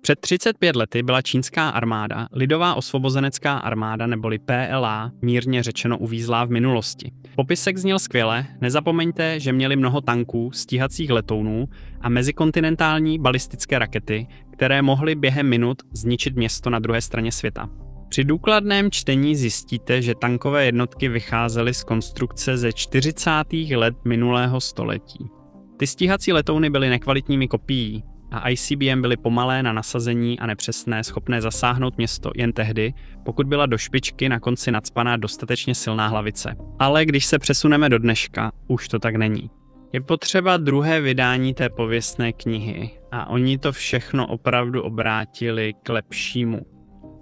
Před 35 lety byla čínská armáda, Lidová osvobozenecká armáda neboli PLA, mírně řečeno uvízlá v minulosti. Popisek zněl skvěle, nezapomeňte, že měli mnoho tanků, stíhacích letounů a mezikontinentální balistické rakety, které mohly během minut zničit město na druhé straně světa. Při důkladném čtení zjistíte, že tankové jednotky vycházely z konstrukce ze 40. let minulého století. Ty stíhací letouny byly nekvalitními kopií a ICBM byly pomalé na nasazení a nepřesné, schopné zasáhnout město jen tehdy, pokud byla do špičky na konci nacpaná dostatečně silná hlavice. Ale když se přesuneme do dneška, už to tak není. Je potřeba druhé vydání té pověstné knihy a oni to všechno opravdu obrátili k lepšímu.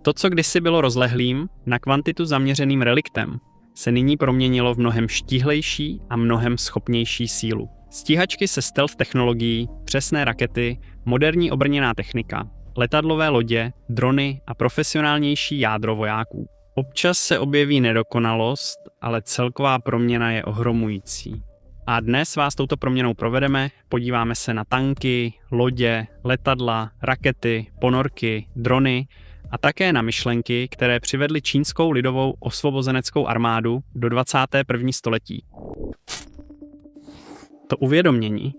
To, co kdysi bylo rozlehlým, na kvantitu zaměřeným reliktem, se nyní proměnilo v mnohem štíhlejší a mnohem schopnější sílu. Stíhačky se stealth technologií, přesné rakety, moderní obrněná technika, letadlové lodě, drony a profesionálnější jádro vojáků. Občas se objeví nedokonalost, ale celková proměna je ohromující. A dnes vás touto proměnou provedeme, podíváme se na tanky, lodě, letadla, rakety, ponorky, drony a také na myšlenky, které přivedly čínskou lidovou osvobozeneckou armádu do 21. století. To uvědomění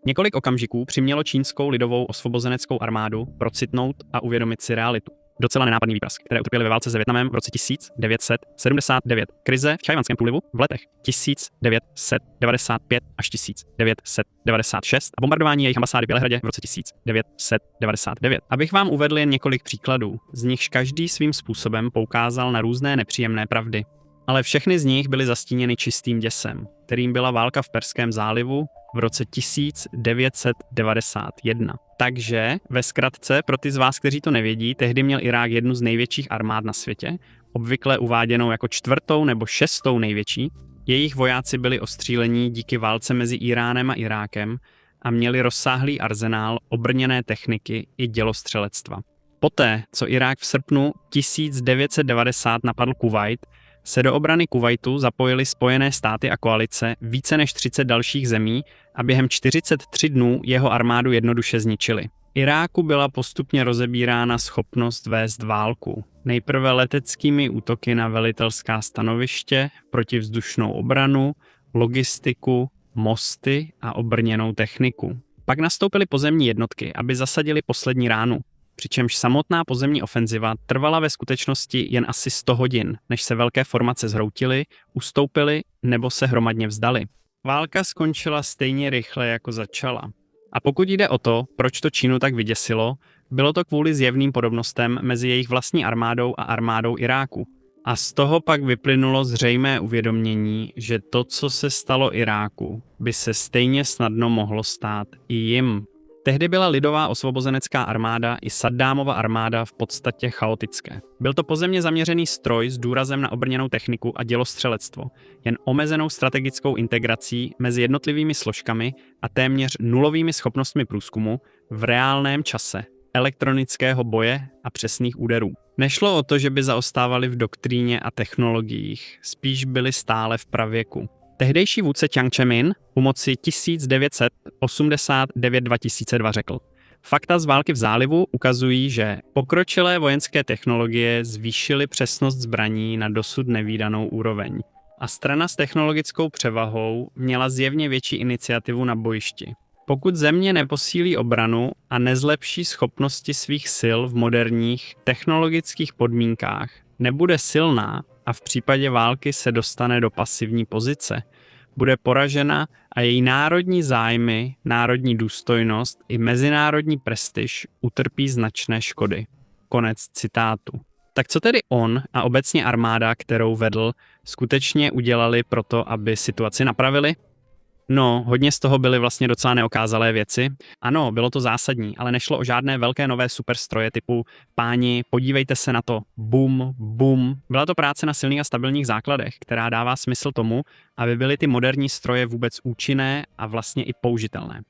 několik okamžiků přimělo čínskou lidovou osvobozeneckou armádu procitnout a uvědomit si realitu. Docela nenápadný výprask, které utrpěli ve válce se Vietnamem v roce 1979. Krize v Tchajwanském průlivu v letech 1995 až 1996 a bombardování jejich ambasády v Bělehradě v roce 1999. Abych vám uvedl jen několik příkladů, z nichž každý svým způsobem poukázal na různé nepříjemné pravdy. Ale všechny z nich byly zastíněny čistým děsem, kterým byla válka v Perském zálivu v roce 1991. Takže, ve zkratce, pro ty z vás, kteří to nevědí, tehdy měl Irák jednu z největších armád na světě, obvykle uváděnou jako 4. nebo 6. největší. Jejich vojáci byli ostřílení díky válce mezi Iránem a Irákem a měli rozsáhlý arzenál obrněné techniky i dělostřelectva. Poté, co Irák v srpnu 1990 napadl Kuvajt, se do obrany Kuvajtu zapojily Spojené státy a koalice více než 30 dalších zemí a během 43 dnů jeho armádu jednoduše zničili. Iráku byla postupně rozebírána schopnost vést válku. Nejprve leteckými útoky na velitelská stanoviště, protivzdušnou obranu, logistiku, mosty a obrněnou techniku. Pak nastoupily pozemní jednotky, aby zasadili poslední ránu. Přičemž samotná pozemní ofenziva trvala ve skutečnosti jen asi 100 hodin, než se velké formace zhroutily, ustoupily nebo se hromadně vzdali. Válka skončila stejně rychle, jako začala. A pokud jde o to, proč to Čínu tak vyděsilo, bylo to kvůli zjevným podobnostem mezi jejich vlastní armádou a armádou Iráku. A z toho pak vyplynulo zřejmé uvědomění, že to, co se stalo Iráku, by se stejně snadno mohlo stát i jim. Tehdy byla lidová osvobozenecká armáda i Saddámova armáda v podstatě chaotické. Byl to pozemně zaměřený stroj s důrazem na obrněnou techniku a dělostřelectvo, jen omezenou strategickou integrací mezi jednotlivými složkami a téměř nulovými schopnostmi průzkumu v reálném čase, elektronického boje a přesných úderů. Nešlo o to, že by zaostávali v doktríně a technologiích, spíš byli stále v pravěku. Tehdejší vůdce Jiang Zemin u moci 1989-2002 řekl: Fakta z války v zálivu ukazují, že pokročilé vojenské technologie zvýšily přesnost zbraní na dosud nevídanou úroveň. A strana s technologickou převahou měla zjevně větší iniciativu na bojišti. Pokud země neposílí obranu a nezlepší schopnosti svých sil v moderních technologických podmínkách, nebude silná a v případě války se dostane do pasivní pozice. Bude poražena a její národní zájmy, národní důstojnost i mezinárodní prestiž utrpí značné škody. Konec citátu. Tak co tedy on a obecně armáda, kterou vedl, skutečně udělali proto, aby situaci napravili? No, hodně z toho byly vlastně docela neokázalé věci. Ano, bylo to zásadní, ale nešlo o žádné velké nové superstroje typu páni, podívejte se na to, bum, bum. Byla to práce na silných a stabilních základech, která dává smysl tomu, aby byly ty moderní stroje vůbec účinné a vlastně i použitelné.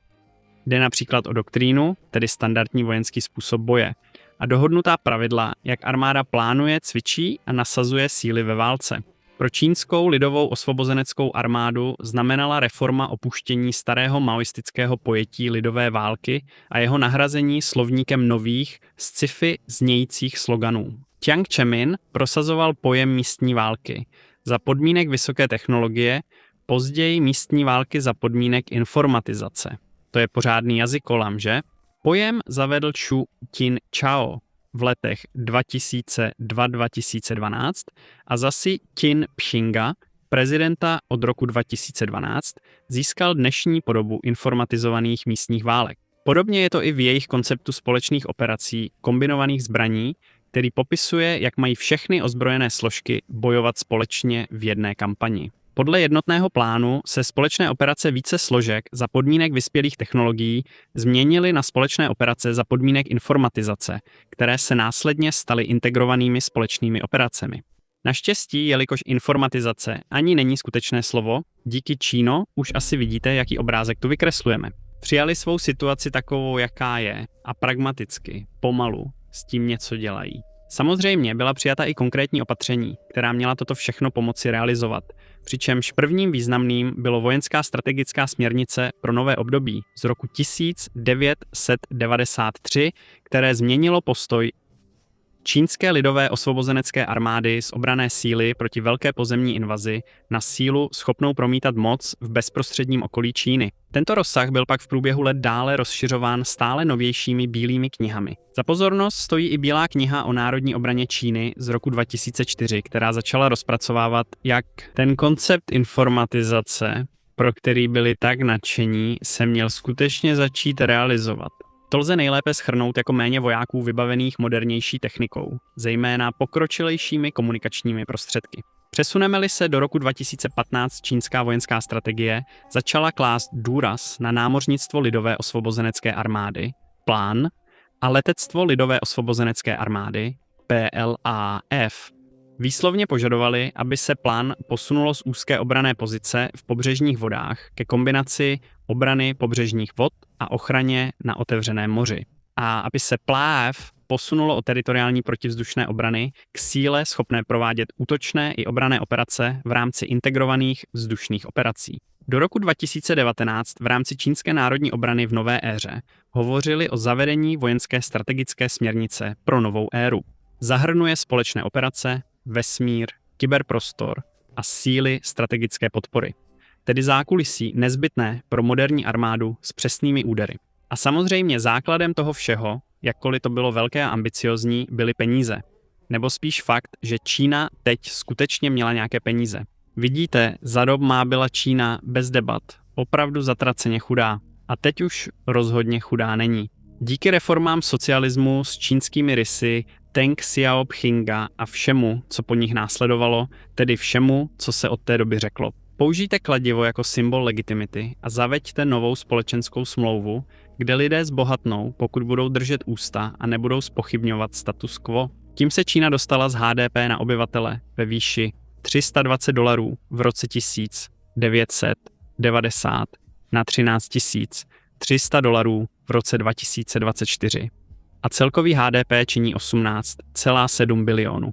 Jde například o doktrínu, tedy standardní vojenský způsob boje, a dohodnutá pravidla, jak armáda plánuje, cvičí a nasazuje síly ve válce. Pro čínskou lidovou osvobozeneckou armádu znamenala reforma opuštění starého maoistického pojetí lidové války a jeho nahrazení slovníkem nových, sci-fi znějících sloganů. Jiang Zemin prosazoval pojem místní války za podmínek vysoké technologie, později místní války za podmínek informatizace. To je pořádný jazykolam, že? Pojem zavedl Chu Jintao v letech 2002-2012 a za Xi Jinpinga, prezidenta od roku 2012, získal dnešní podobu informatizovaných místních válek. Podobně je to i v jejich konceptu společných operací kombinovaných zbraní, který popisuje, jak mají všechny ozbrojené složky bojovat společně v jedné kampani. Podle jednotného plánu se společné operace více složek za podmínek vyspělých technologií změnily na společné operace za podmínek informatizace, které se následně staly integrovanými společnými operacemi. Naštěstí, jelikož informatizace ani není skutečné slovo, díky Číno už asi vidíte, jaký obrázek tu vykreslujeme. Přijali svou situaci takovou, jaká je, a pragmaticky, pomalu, s tím něco dělají. Samozřejmě byla přijata i konkrétní opatření, která měla toto všechno pomoci realizovat, přičemž prvním významným bylo vojenská strategická směrnice pro nové období z roku 1993, které změnilo postoj čínské lidové osvobozenecké armády z obranné síly proti velké pozemní invazi na sílu schopnou promítat moc v bezprostředním okolí Číny. Tento rozsah byl pak v průběhu let dále rozšiřován stále novějšími bílými knihami. Za pozornost stojí i Bílá kniha o národní obraně Číny z roku 2004, která začala rozpracovávat, jak ten koncept informatizace, pro který byli tak nadšení, se měl skutečně začít realizovat. To lze nejlépe shrnout jako méně vojáků vybavených modernější technikou, zejména pokročilejšími komunikačními prostředky. Přesuneme-li se do roku 2015, čínská vojenská strategie začala klást důraz na námořnictvo lidové osvobozenecké armády, plán, a letectvo lidové osvobozenecké armády, PLAF. Výslovně požadovali, aby se plán posunulo z úzké obranné pozice v pobřežních vodách ke kombinaci obrany pobřežních vod a ochraně na otevřeném moři. A aby se PLAF posunulo od teritoriální protivzdušné obrany k síle schopné provádět útočné i obranné operace v rámci integrovaných vzdušných operací. Do roku 2019 v rámci čínské národní obrany v nové éře hovořili o zavedení vojenské strategické směrnice pro novou éru. Zahrnuje společné operace, vesmír, kyberprostor a síly strategické podpory, tedy zákulisí nezbytné pro moderní armádu s přesnými údery. A samozřejmě základem toho všeho, jakkoliv to bylo velké a ambiciozní, byly peníze. Nebo spíš fakt, že Čína teď skutečně měla nějaké peníze. Vidíte, za dob má byla Čína bez debat, opravdu zatraceně chudá. A teď už rozhodně chudá není. Díky reformám socialismu s čínskými rysy Deng Xiaopinga a všemu, co po nich následovalo, tedy všemu, co se od té doby řeklo. Použijte kladivo jako symbol legitimity a zaveďte novou společenskou smlouvu, kde lidé zbohatnou, pokud budou držet ústa a nebudou zpochybňovat status quo. Tím se Čína dostala z HDP na obyvatele ve výši $320 v roce 1990 na $13 v roce 2024. A celkový HDP činí 18,7 bilionů.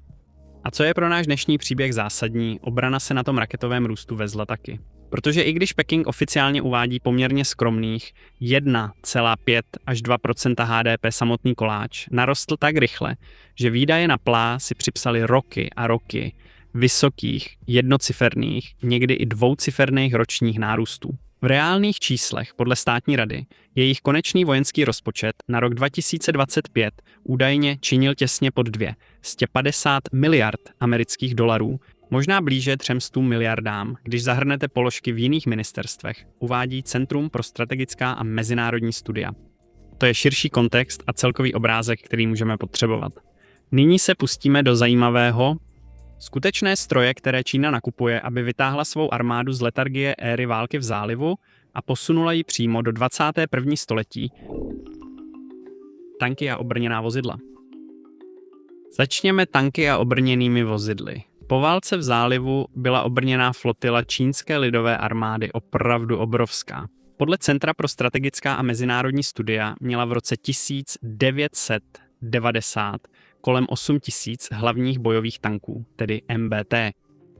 A co je pro náš dnešní příběh zásadní, obrana se na tom raketovém růstu vezla taky. Protože i když Peking oficiálně uvádí poměrně skromných 1,5 až 2% HDP samotný koláč, narostl tak rychle, že výdaje na plá si připsali roky a roky vysokých, jednociferných, někdy i dvouciferných ročních nárůstů. V reálných číslech podle státní rady jejich konečný vojenský rozpočet na rok 2025 údajně činil těsně pod 250 miliard amerických dolarů, možná blíže 300 miliardám, když zahrnete položky v jiných ministerstvech, uvádí Centrum pro strategická a mezinárodní studia. To je širší kontext a celkový obrázek, který můžeme potřebovat. Nyní se pustíme do zajímavého. Skutečné stroje, které Čína nakupuje, aby vytáhla svou armádu z letargie éry války v zálivu a posunula ji přímo do 21. století. Tanky a obrněná vozidla. Začněme tanky a obrněnými vozidly. Po válce v zálivu byla obrněná flotila čínské lidové armády opravdu obrovská. Podle Centra pro strategická a mezinárodní studia měla v roce 1990 kolem 8 000 hlavních bojových tanků, tedy MBT.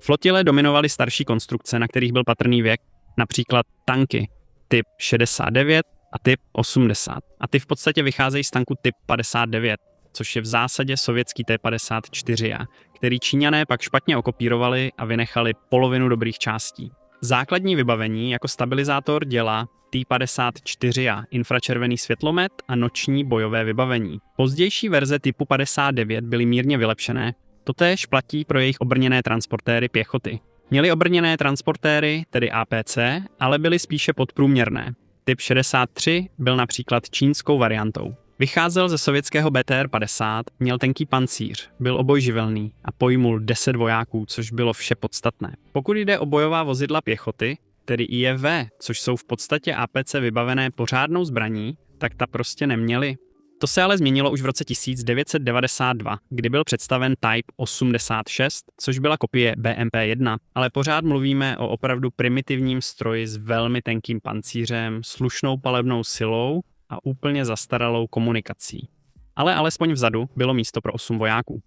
Flotile dominovaly starší konstrukce, na kterých byl patrný věk, například tanky typ 69 a typ 80. A ty v podstatě vycházejí z tanku typ 59, což je v zásadě sovětský T-54A, který Číňané pak špatně okopírovali a vynechali polovinu dobrých částí. Základní vybavení jako stabilizátor děla T-54A, infračervený světlomet a noční bojové vybavení. Pozdější verze typu 59 byly mírně vylepšené, totéž platí pro jejich obrněné transportéry pěchoty. Měli obrněné transportéry, tedy APC, ale byly spíše podprůměrné. Typ 63 byl například čínskou variantou. Vycházel ze sovětského BTR-50, měl tenký pancíř, byl obojživelný a pojmul 10 vojáků, což bylo vše podstatné. Pokud jde o bojová vozidla pěchoty, tedy IFV, což jsou v podstatě APC vybavené pořádnou zbraní, tak ta prostě neměli. To se ale změnilo už v roce 1992, kdy byl představen Type 86, což byla kopie BMP-1, ale pořád mluvíme o opravdu primitivním stroji s velmi tenkým pancířem, slušnou palebnou silou a úplně zastaralou komunikací. Ale alespoň vzadu bylo místo pro 8 vojáků.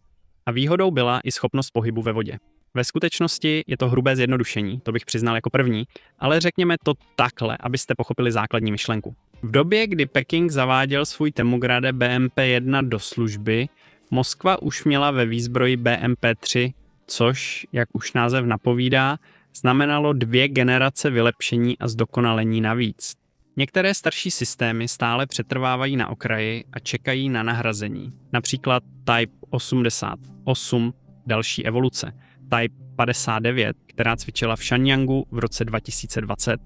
A výhodou byla i schopnost pohybu ve vodě. Ve skutečnosti je to hrubé zjednodušení, to bych přiznal jako první, ale řekněme to takhle, abyste pochopili základní myšlenku. V době, kdy Peking zaváděl svůj Temograde BMP-1 do služby, Moskva už měla ve výzbroji BMP-3, což, jak už název napovídá, znamenalo 2 generace vylepšení a zdokonalení navíc. Některé starší systémy stále přetrvávají na okraji a čekají na nahrazení. Například Type 88, další evoluce, Type 59, která cvičila v Shanyangu v roce 2020.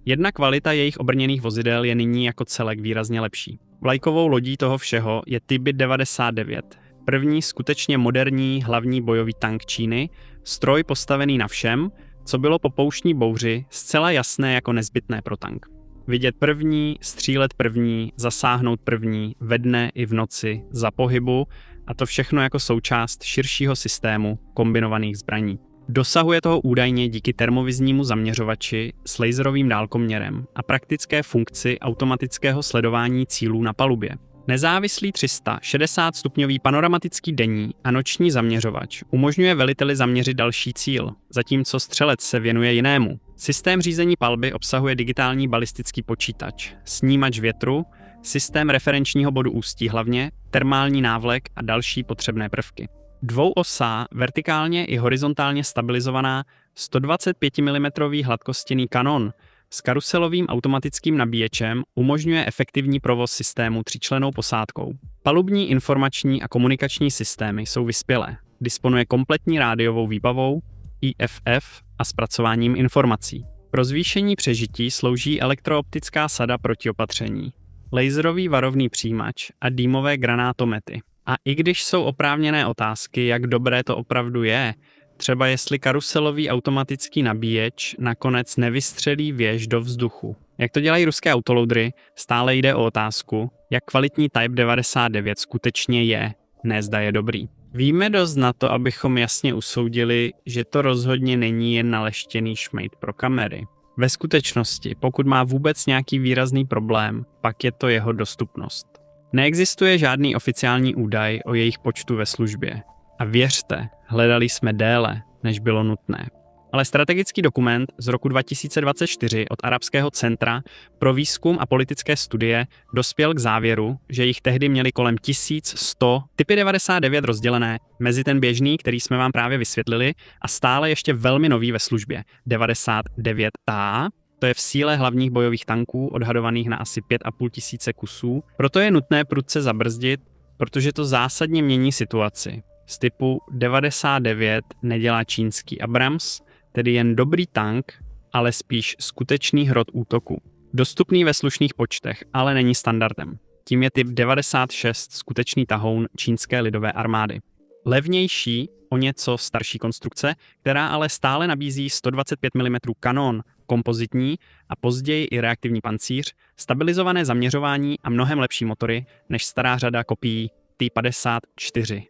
Jedna kvalita jejich obrněných vozidel je nyní jako celek výrazně lepší. Vlajkovou lodí toho všeho je Tibet 99, první skutečně moderní hlavní bojový tank Číny, stroj postavený na všem, co bylo po pouštní bouři zcela jasné jako nezbytné pro tank. Vidět první, střílet první, zasáhnout první, ve dne i v noci, za pohybu, a to všechno jako součást širšího systému kombinovaných zbraní. Dosahuje toho údajně díky termoviznímu zaměřovači s laserovým dálkoměrem a praktické funkci automatického sledování cílů na palubě. Nezávislý 360-stupňový panoramatický denní a noční zaměřovač umožňuje veliteli zaměřit další cíl, zatímco střelec se věnuje jinému. Systém řízení palby obsahuje digitální balistický počítač, snímač větru, systém referenčního bodu ústí hlavně, termální návlek a další potřebné prvky. Dvouosá, vertikálně i horizontálně stabilizovaná 125 mm hladkostěnný kanon s karuselovým automatickým nabíječem umožňuje efektivní provoz systému tříčlennou posádkou. Palubní informační a komunikační systémy jsou vyspělé. Disponuje kompletní rádiovou výbavou, IFF a zpracováním informací. Pro zvýšení přežití slouží elektrooptická sada protiopatření, laserový varovný přijímač a dýmové granátomety. A i když jsou oprávněné otázky, jak dobré to opravdu je, třeba jestli karuselový automatický nabíječ nakonec nevystřelí věž do vzduchu. Jak to dělají ruské autoloadery, stále jde o otázku, jak kvalitní Type 99 skutečně je, ne zda je dobrý. Víme dost na to, abychom jasně usoudili, že to rozhodně není jen naleštěný šmejd pro kamery. Ve skutečnosti, pokud má vůbec nějaký výrazný problém, pak je to jeho dostupnost. Neexistuje žádný oficiální údaj o jejich počtu ve službě. A věřte, hledali jsme déle, než bylo nutné. Ale strategický dokument z roku 2024 od Arabského centra pro výzkum a politické studie dospěl k závěru, že jich tehdy měli kolem 1100 typy 99 rozdělené mezi ten běžný, který jsme vám právě vysvětlili, a stále ještě velmi nový ve službě 99A. To je v síle hlavních bojových tanků odhadovaných na asi 5,5 tisíce kusů. Proto je nutné prudce zabrzdit, protože to zásadně mění situaci. Z typu 99 nedělá čínský Abrams, tedy jen dobrý tank, ale spíš skutečný hrot útoku. Dostupný ve slušných počtech, ale není standardem. Tím je typ 96 skutečný tahoun čínské lidové armády. Levnější, o něco starší konstrukce, která ale stále nabízí 125 mm kanon, kompozitní a později i reaktivní pancíř, stabilizované zaměřování a mnohem lepší motory než stará řada kopií T-54.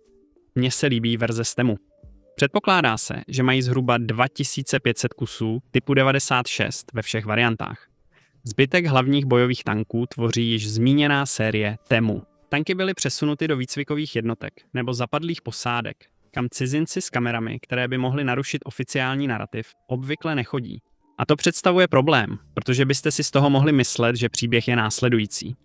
Mně se líbí verze STEMu. Předpokládá se, že mají zhruba 2500 kusů typu 96 ve všech variantách. Zbytek hlavních bojových tanků tvoří již zmíněná série TEMu. Tanky byly přesunuty do výcvikových jednotek nebo zapadlých posádek, kam cizinci s kamerami, které by mohly narušit oficiální narrativ, obvykle nechodí. A to představuje problém, protože byste si z toho mohli myslet, že příběh je následující.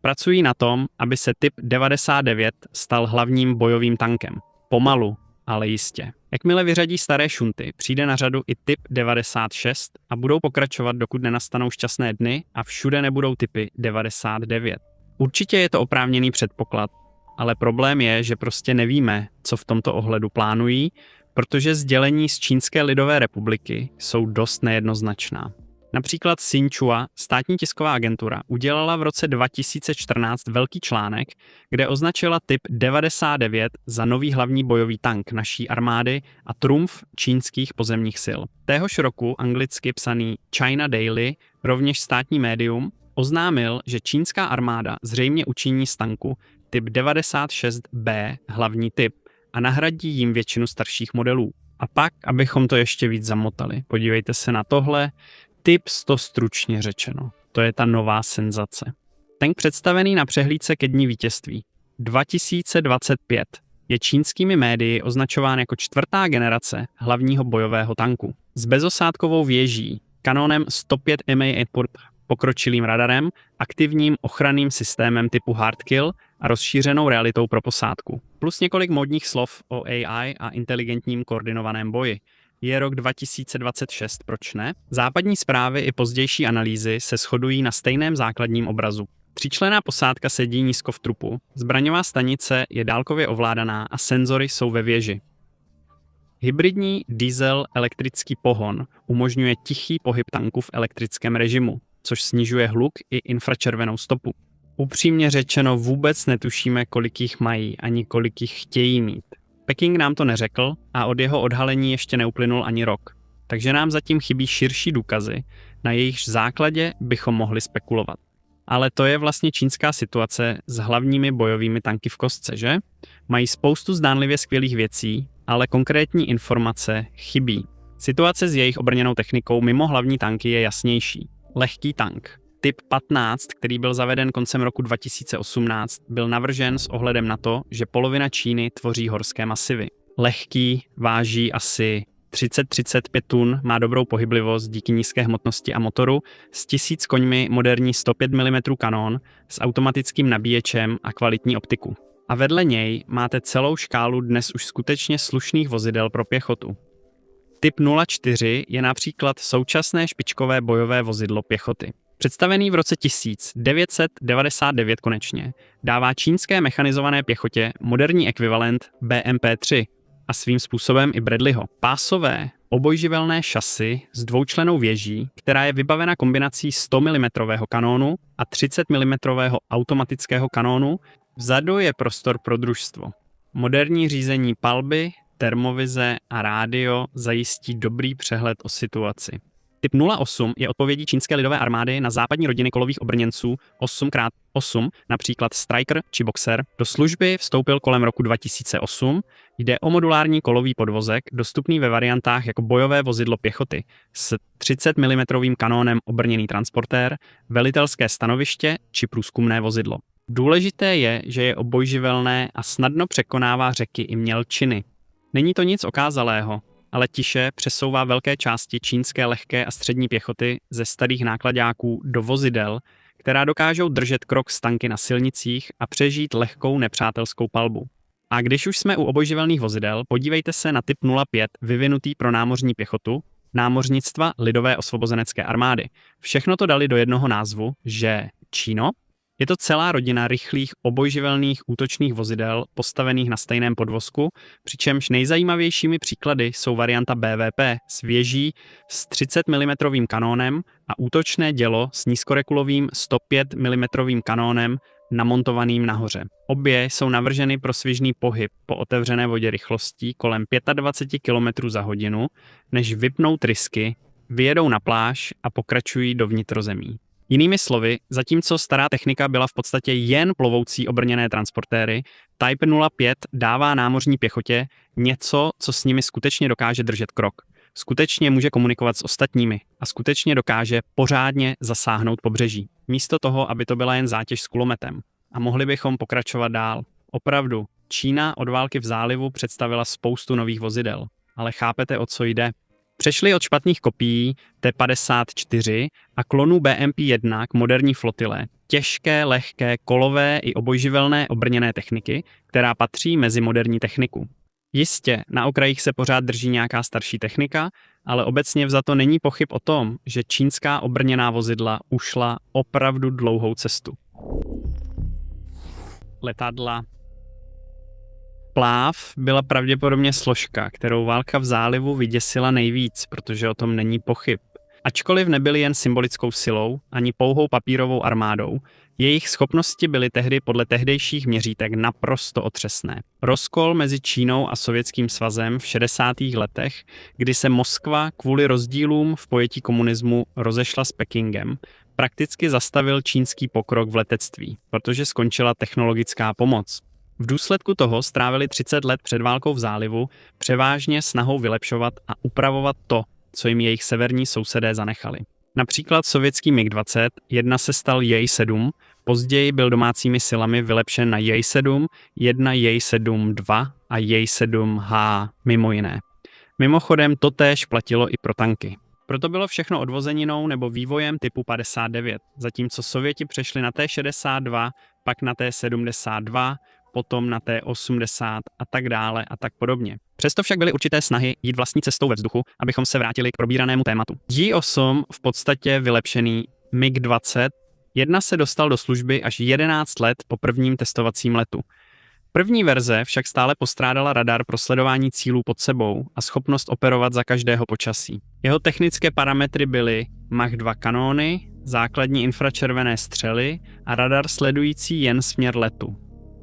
Pracují na tom, aby se typ 99 stal hlavním bojovým tankem. Pomalu, ale jistě. Jakmile vyřadí staré šunty, přijde na řadu i typ 96 a budou pokračovat, dokud nenastanou šťastné dny a všude nebudou typy 99. Určitě je to oprávněný předpoklad, ale problém je, že prostě nevíme, co v tomto ohledu plánují, protože sdělení z Čínské lidové republiky jsou dost nejednoznačná. Například Xinhua, státní tisková agentura, udělala v roce 2014 velký článek, kde označila typ 99 za nový hlavní bojový tank naší armády a trumf čínských pozemních sil. Téhož roku anglicky psaný China Daily, rovněž státní médium, oznámil, že čínská armáda zřejmě učiní z tanku typ 96B hlavní typ a nahradí jim většinu starších modelů. A pak, abychom to ještě víc zamotali, podívejte se na tohle. Typ 100 stručně řečeno. To je ta nová senzace. Tank představený na přehlídce ke dní vítězství 2025 je čínskými médii označován jako čtvrtá generace hlavního bojového tanku. S bezosádkovou věží, kanónem 105 mAh, pokročilým radarem, aktivním ochranným systémem typu Hardkill a rozšířenou realitou pro posádku. Plus několik módních slov o AI a inteligentním koordinovaném boji. Je rok 2026, proč ne? Západní zprávy i pozdější analýzy se shodují na stejném základním obrazu. Tříčlenná posádka sedí nízko v trupu, zbraňová stanice je dálkově ovládaná a senzory jsou ve věži. Hybridní diesel-elektrický pohon umožňuje tichý pohyb tanku v elektrickém režimu, což snižuje hluk i infračervenou stopu. Upřímně řečeno vůbec netušíme, kolik jich mají ani kolik jich chtějí mít. Peking nám to neřekl a od jeho odhalení ještě neuplynul ani rok, takže nám zatím chybí širší důkazy, na jejichž základě bychom mohli spekulovat. Ale to je vlastně čínská situace s hlavními bojovými tanky v kostce, že? Mají spoustu zdánlivě skvělých věcí, ale konkrétní informace chybí. Situace s jejich obrněnou technikou mimo hlavní tanky je jasnější. Lehký tank. Typ 15, který byl zaveden koncem roku 2018, byl navržen s ohledem na to, že polovina Číny tvoří horské masivy. Lehký, váží asi 30-35 tun, má dobrou pohyblivost díky nízké hmotnosti a motoru, s 1000 koňmi moderní 105 mm kanón s automatickým nabíječem a kvalitní optiku. A vedle něj máte celou škálu dnes už skutečně slušných vozidel pro pěchotu. Typ 04 je například současné špičkové bojové vozidlo pěchoty. Představený v roce 1999 konečně, dává čínské mechanizované pěchotě moderní ekvivalent BMP-3 a svým způsobem i Bradleyho. Pásové, obojživelné šasy s dvoučlennou věží, která je vybavena kombinací 100 mm kanónu a 30 mm automatického kanónu, vzadu je prostor pro družstvo. Moderní řízení palby, termovize a rádio zajistí dobrý přehled o situaci. Typ 08 je odpovědí čínské lidové armády na západní rodiny kolových obrněnců 8x8, například Striker či Boxer. Do služby vstoupil kolem roku 2008. Jde o modulární kolový podvozek, dostupný ve variantách jako bojové vozidlo pěchoty s 30 mm kanónem obrněný transportér, velitelské stanoviště či průzkumné vozidlo. Důležité je, že je obojživelné a snadno překonává řeky i mělčiny. Není to nic okázalého, ale tiše přesouvá velké části čínské lehké a střední pěchoty ze starých nákladáků do vozidel, která dokážou držet krok s tanky na silnicích a přežít lehkou nepřátelskou palbu. A když už jsme u obojživelných vozidel, podívejte se na typ 05 vyvinutý pro námořní pěchotu, námořnictva Lidové osvobozenecké armády. Všechno to dali do jednoho názvu, že Číno. Je to celá rodina rychlých obojživelných útočných vozidel postavených na stejném podvozku, přičemž nejzajímavějšími příklady jsou varianta BVP s věží s 30 mm kanónem a útočné dělo s nízkorekulovým 105 mm kanónem namontovaným nahoře. Obě jsou navrženy pro svižný pohyb po otevřené vodě rychlostí kolem 25 km za hodinu, než vypnou trysky, vyjedou na pláž a pokračují do vnitrozemí. Jinými slovy, zatímco stará technika byla v podstatě jen plovoucí obrněné transportéry, Type 05 dává námořní pěchotě něco, co s nimi skutečně dokáže držet krok. Skutečně může komunikovat s ostatními a skutečně dokáže pořádně zasáhnout pobřeží. Místo toho, aby to byla jen zátěž s kulometem. A mohli bychom pokračovat dál. Opravdu, Čína od války v zálivu představila spoustu nových vozidel. Ale chápete, o co jde? Přešli od špatných kopií T-54 a klonů BMP-1 k moderní flotile, těžké, lehké, kolové i obojživelné obrněné techniky, která patří mezi moderní techniku. Jistě, na okrajích se pořád drží nějaká starší technika, ale obecně vzato není pochyb o tom, že čínská obrněná vozidla ušla opravdu dlouhou cestu. Letadla. Pláv byla pravděpodobně složka, kterou válka v zálivu vyděsila nejvíc, protože o tom není pochyb. Ačkoliv nebyly jen symbolickou silou, ani pouhou papírovou armádou, jejich schopnosti byly tehdy podle tehdejších měřítek naprosto otřesné. Rozkol mezi Čínou a Sovětským svazem v 60. letech, kdy se Moskva kvůli rozdílům v pojetí komunismu rozešla s Pekingem, prakticky zastavil čínský pokrok v letectví, protože skončila technologická pomoc. V důsledku toho strávili 30 let před válkou v zálivu převážně snahou vylepšovat a upravovat to, co jim jejich severní sousedé zanechali. Například sovětský MiG-21 se stal J-7, později byl domácími silami vylepšen na J-7, J-7-2 a J-7H mimo jiné. Mimochodem totéž platilo i pro tanky. Proto bylo všechno odvozeninou nebo vývojem typu 59, zatímco Sověti přešli na T-62, pak na T-72, potom na T-80 a tak dále a tak podobně. Přesto však byly určité snahy jít vlastní cestou ve vzduchu, abychom se vrátili k probíranému tématu. J-8, v podstatě vylepšený MiG-20, se dostal do služby až 11 let po prvním testovacím letu. První verze však stále postrádala radar pro sledování cílů pod sebou a schopnost operovat za každého počasí. Jeho technické parametry byly Mach 2 kanóny, základní infračervené střely a radar sledující jen směr letu.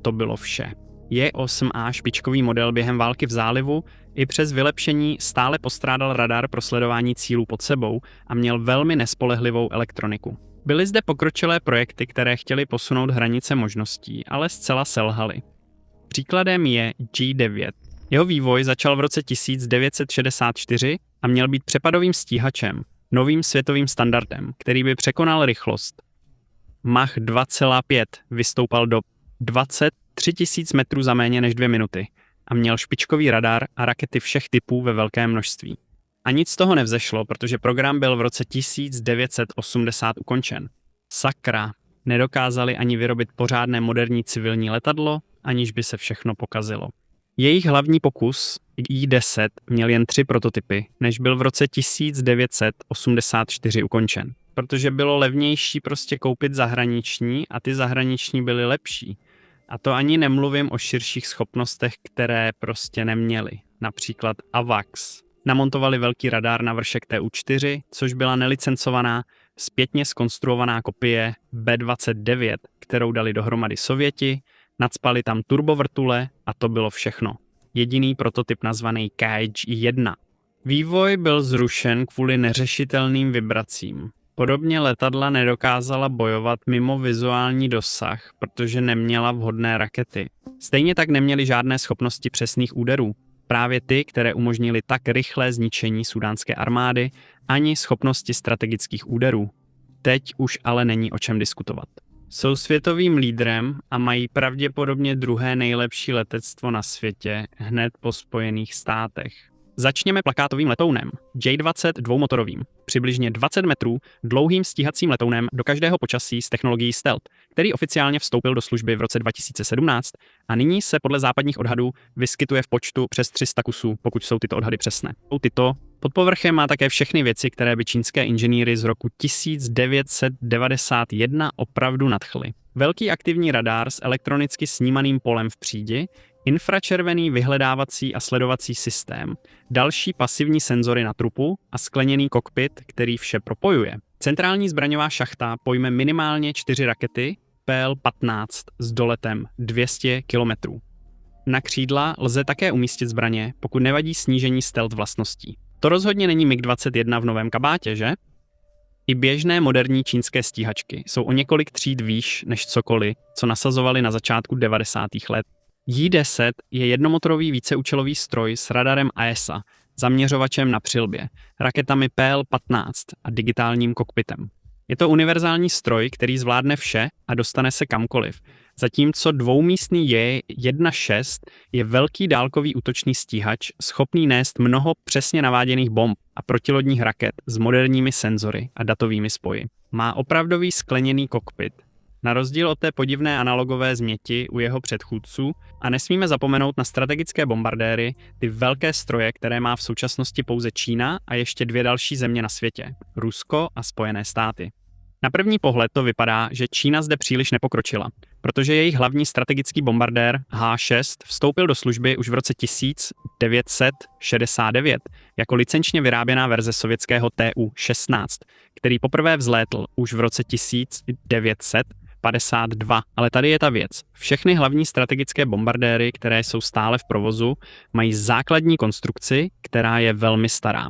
To bylo vše. J-8A špičkový model během války v zálivu i přes vylepšení stále postrádal radar pro sledování cílů pod sebou a měl velmi nespolehlivou elektroniku. Byly zde pokročilé projekty, které chtěly posunout hranice možností, ale zcela selhaly. Příkladem je G9. Jeho vývoj začal v roce 1964 a měl být přepadovým stíhačem, novým světovým standardem, který by překonal rychlost. Mach 2,5 vystoupal do 23 000 metrů za méně než 2 minuty a měl špičkový radar a rakety všech typů ve velkém množství. A nic z toho nevzešlo, protože program byl v roce 1980 ukončen. Sakra, nedokázali ani vyrobit pořádné moderní civilní letadlo, aniž by se všechno pokazilo. Jejich hlavní pokus, I-10, měl jen 3 prototypy, než byl v roce 1984 ukončen. Protože bylo levnější prostě koupit zahraniční a ty zahraniční byly lepší. A to ani nemluvím o širších schopnostech, které prostě neměli. Například AVAX. Namontovali velký radar na vršek TU-4, což byla nelicencovaná, zpětně zkonstruovaná kopie B-29, kterou dali dohromady Sověti, nacpali tam turbovrtule a to bylo všechno. Jediný prototyp nazvaný KG-1. Vývoj byl zrušen kvůli neřešitelným vibracím. Podobně letadla nedokázala bojovat mimo vizuální dosah, protože neměla vhodné rakety. Stejně tak neměly žádné schopnosti přesných úderů. Právě ty, které umožnily tak rychlé zničení sudánské armády, ani schopnosti strategických úderů. Teď už ale není o čem diskutovat. Jsou světovým lídrem a mají pravděpodobně druhé nejlepší letectvo na světě, hned po Spojených státech. Začněme plakátovým letounem, J-20 dvoumotorovým, přibližně 20 metrů dlouhým stíhacím letounem do každého počasí s technologií stealth, který oficiálně vstoupil do služby v roce 2017 a nyní se podle západních odhadů vyskytuje v počtu přes 300 kusů, pokud jsou tyto odhady přesné. Pod povrchem má také všechny věci, které by čínské inženýry z roku 1991 opravdu nadchly. Velký aktivní radar s elektronicky snímaným polem v přídi, infračervený vyhledávací a sledovací systém, další pasivní senzory na trupu a skleněný kokpit, který vše propojuje. Centrální zbraňová šachta pojme minimálně 4 rakety PL-15 s doletem 200 km. Na křídla lze také umístit zbraně, pokud nevadí snížení stealth vlastností. To rozhodně není MiG-21 v novém kabátě, že? I běžné moderní čínské stíhačky jsou o několik tříd výš než cokoliv, co nasazovali na začátku 90. let. J-10 je jednomotorový víceúčelový stroj s radarem AESA, zaměřovačem na přilbě, raketami PL-15 a digitálním kokpitem. Je to univerzální stroj, který zvládne vše a dostane se kamkoliv, zatímco dvoumístný J-1.6 je velký dálkový útočný stíhač, schopný nést mnoho přesně naváděných bomb a protilodních raket s moderními senzory a datovými spoji. Má opravdový skleněný kokpit, na rozdíl od té podivné analogové změti u jeho předchůdců, a nesmíme zapomenout na strategické bombardéry, ty velké stroje, které má v současnosti pouze Čína a ještě 2 další země na světě, Rusko a Spojené státy. Na první pohled to vypadá, že Čína zde příliš nepokročila, protože jejich hlavní strategický bombardér H-6 vstoupil do služby už v roce 1969 jako licenčně vyráběná verze sovětského Tu-16, který poprvé vzlétl už v roce 1952. Ale tady je ta věc. Všechny hlavní strategické bombardéry, které jsou stále v provozu, mají základní konstrukci, která je velmi stará.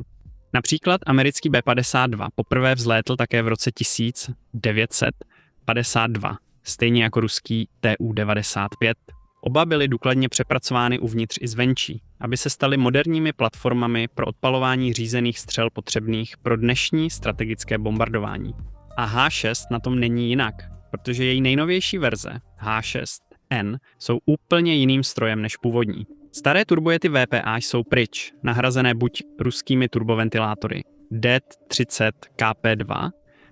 Například americký B-52 poprvé vzlétl také v roce 1952, stejně jako ruský Tu-95. Oba byly důkladně přepracovány uvnitř i zvenčí, aby se staly moderními platformami pro odpalování řízených střel potřebných pro dnešní strategické bombardování. A H-6 na tom není jinak, protože její nejnovější verze, H-6N, jsou úplně jiným strojem než původní. Staré turbojety VPA jsou pryč, nahrazené buď ruskými turboventilátory D-30 KP2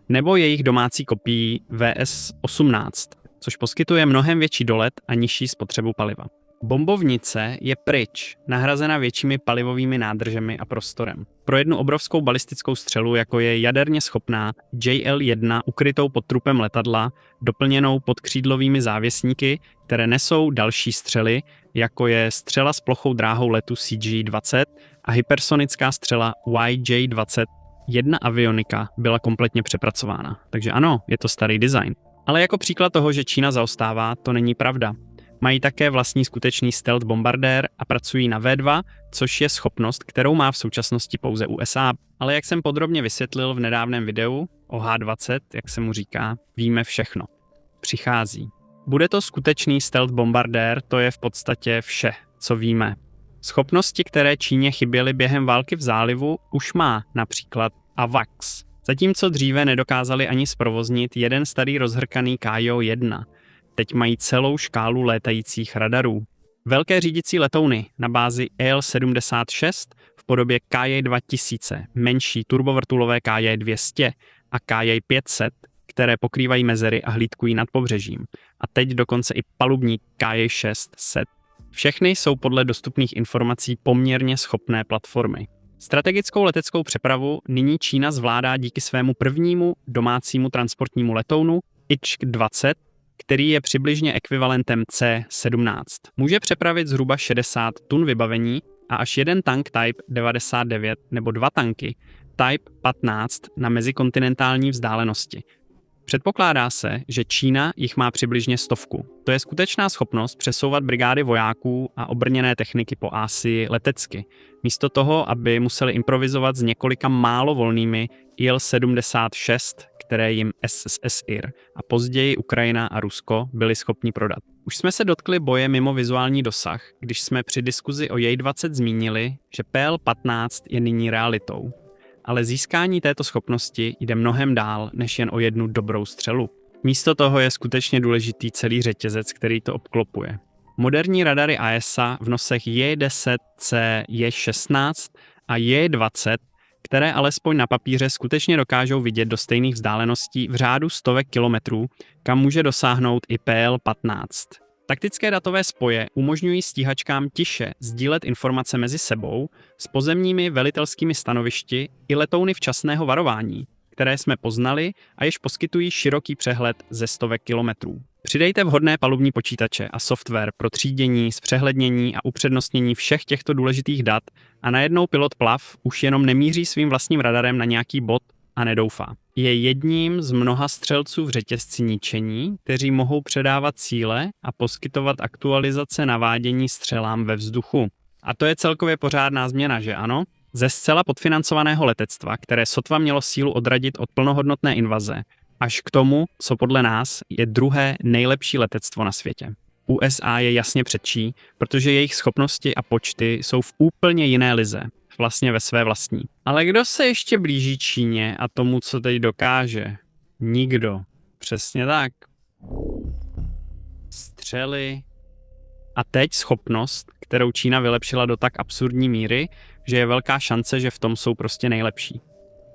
nebo jejich domácí kopií VS-18, což poskytuje mnohem větší dolet a nižší spotřebu paliva. Bombovnice je pryč, nahrazena většími palivovými nádržemi a prostorem. Pro jednu obrovskou balistickou střelu, jako je jaderně schopná JL-1 ukrytou pod trupem letadla, doplněnou podkřídlovými závěsníky, které nesou další střely, jako je střela s plochou dráhou letu CG-20 a hypersonická střela YJ-20, jedna avionika byla kompletně přepracována. Takže ano, je to starý design. Ale jako příklad toho, že Čína zaostává, to není pravda. Mají také vlastní skutečný stealth bombardér a pracují na V2, což je schopnost, kterou má v současnosti pouze USA. Ale jak jsem podrobně vysvětlil v nedávném videu o H-20, jak se mu říká, víme všechno. Přichází. Bude to skutečný stealth bombardér, to je v podstatě vše, co víme. Schopnosti, které Číně chyběly během války v zálivu, už má například AWACS. Zatímco dříve nedokázali ani zprovoznit jeden starý rozhrkaný Kajo-1. Teď mají celou škálu létajících radarů. Velké řídící letouny na bázi EL-76 v podobě KJ-2000, menší turbovrtulové KJ-200 a KJ-500, které pokrývají mezery a hlídkují nad pobřežím. A teď dokonce i palubní KJ-600. Všechny jsou podle dostupných informací poměrně schopné platformy. Strategickou leteckou přepravu nyní Čína zvládá díky svému prvnímu domácímu transportnímu letounu Ichk-20, který je přibližně ekvivalentem C-17. Může přepravit zhruba 60 tun vybavení a až jeden tank Type 99 nebo 2 tanky Type 15 na mezikontinentální vzdálenosti. Předpokládá se, že Čína jich má přibližně 100. To je skutečná schopnost přesouvat brigády vojáků a obrněné techniky po Asii letecky, místo toho, aby museli improvizovat s několika málo volnými Il-76, které jim SSSR a později Ukrajina a Rusko byli schopni prodat. Už jsme se dotkli boje mimo vizuální dosah, když jsme při diskuzi o J-20 zmínili, že PL-15 je nyní realitou. Ale získání této schopnosti jde mnohem dál, než jen o jednu dobrou střelu. Místo toho je skutečně důležitý celý řetězec, který to obklopuje. Moderní radary AESA v nosech J-10C, J-16 a J-20, které alespoň na papíře skutečně dokážou vidět do stejných vzdáleností v řádu stovek kilometrů, kam může dosáhnout i PL-15. Taktické datové spoje umožňují stíhačkám tiše sdílet informace mezi sebou s pozemními velitelskými stanovišti i letouny včasného varování, které jsme poznali a jež poskytují široký přehled ze stovek kilometrů. Přidejte vhodné palubní počítače a software pro třídění, zpřehlednění a upřednostnění všech těchto důležitých dat a najednou pilot plav už jenom nemíří svým vlastním radarem na nějaký bod a nedoufá. Je jedním z mnoha střelců v řetězci ničení, kteří mohou předávat cíle a poskytovat aktualizace navádění střelám ve vzduchu. A to je celkově pořádná změna, že ano? Ze zcela podfinancovaného letectva, které sotva mělo sílu odradit od plnohodnotné invaze, až k tomu, co podle nás je druhé nejlepší letectvo na světě. USA je jasně předčí, protože jejich schopnosti a počty jsou v úplně jiné lize, vlastně ve své vlastní. Ale kdo se ještě blíží Číně a tomu, co teď dokáže? Nikdo. Přesně tak. střely a teď schopnost, kterou Čína vylepšila do tak absurdní míry, že je velká šance, že v tom jsou prostě nejlepší.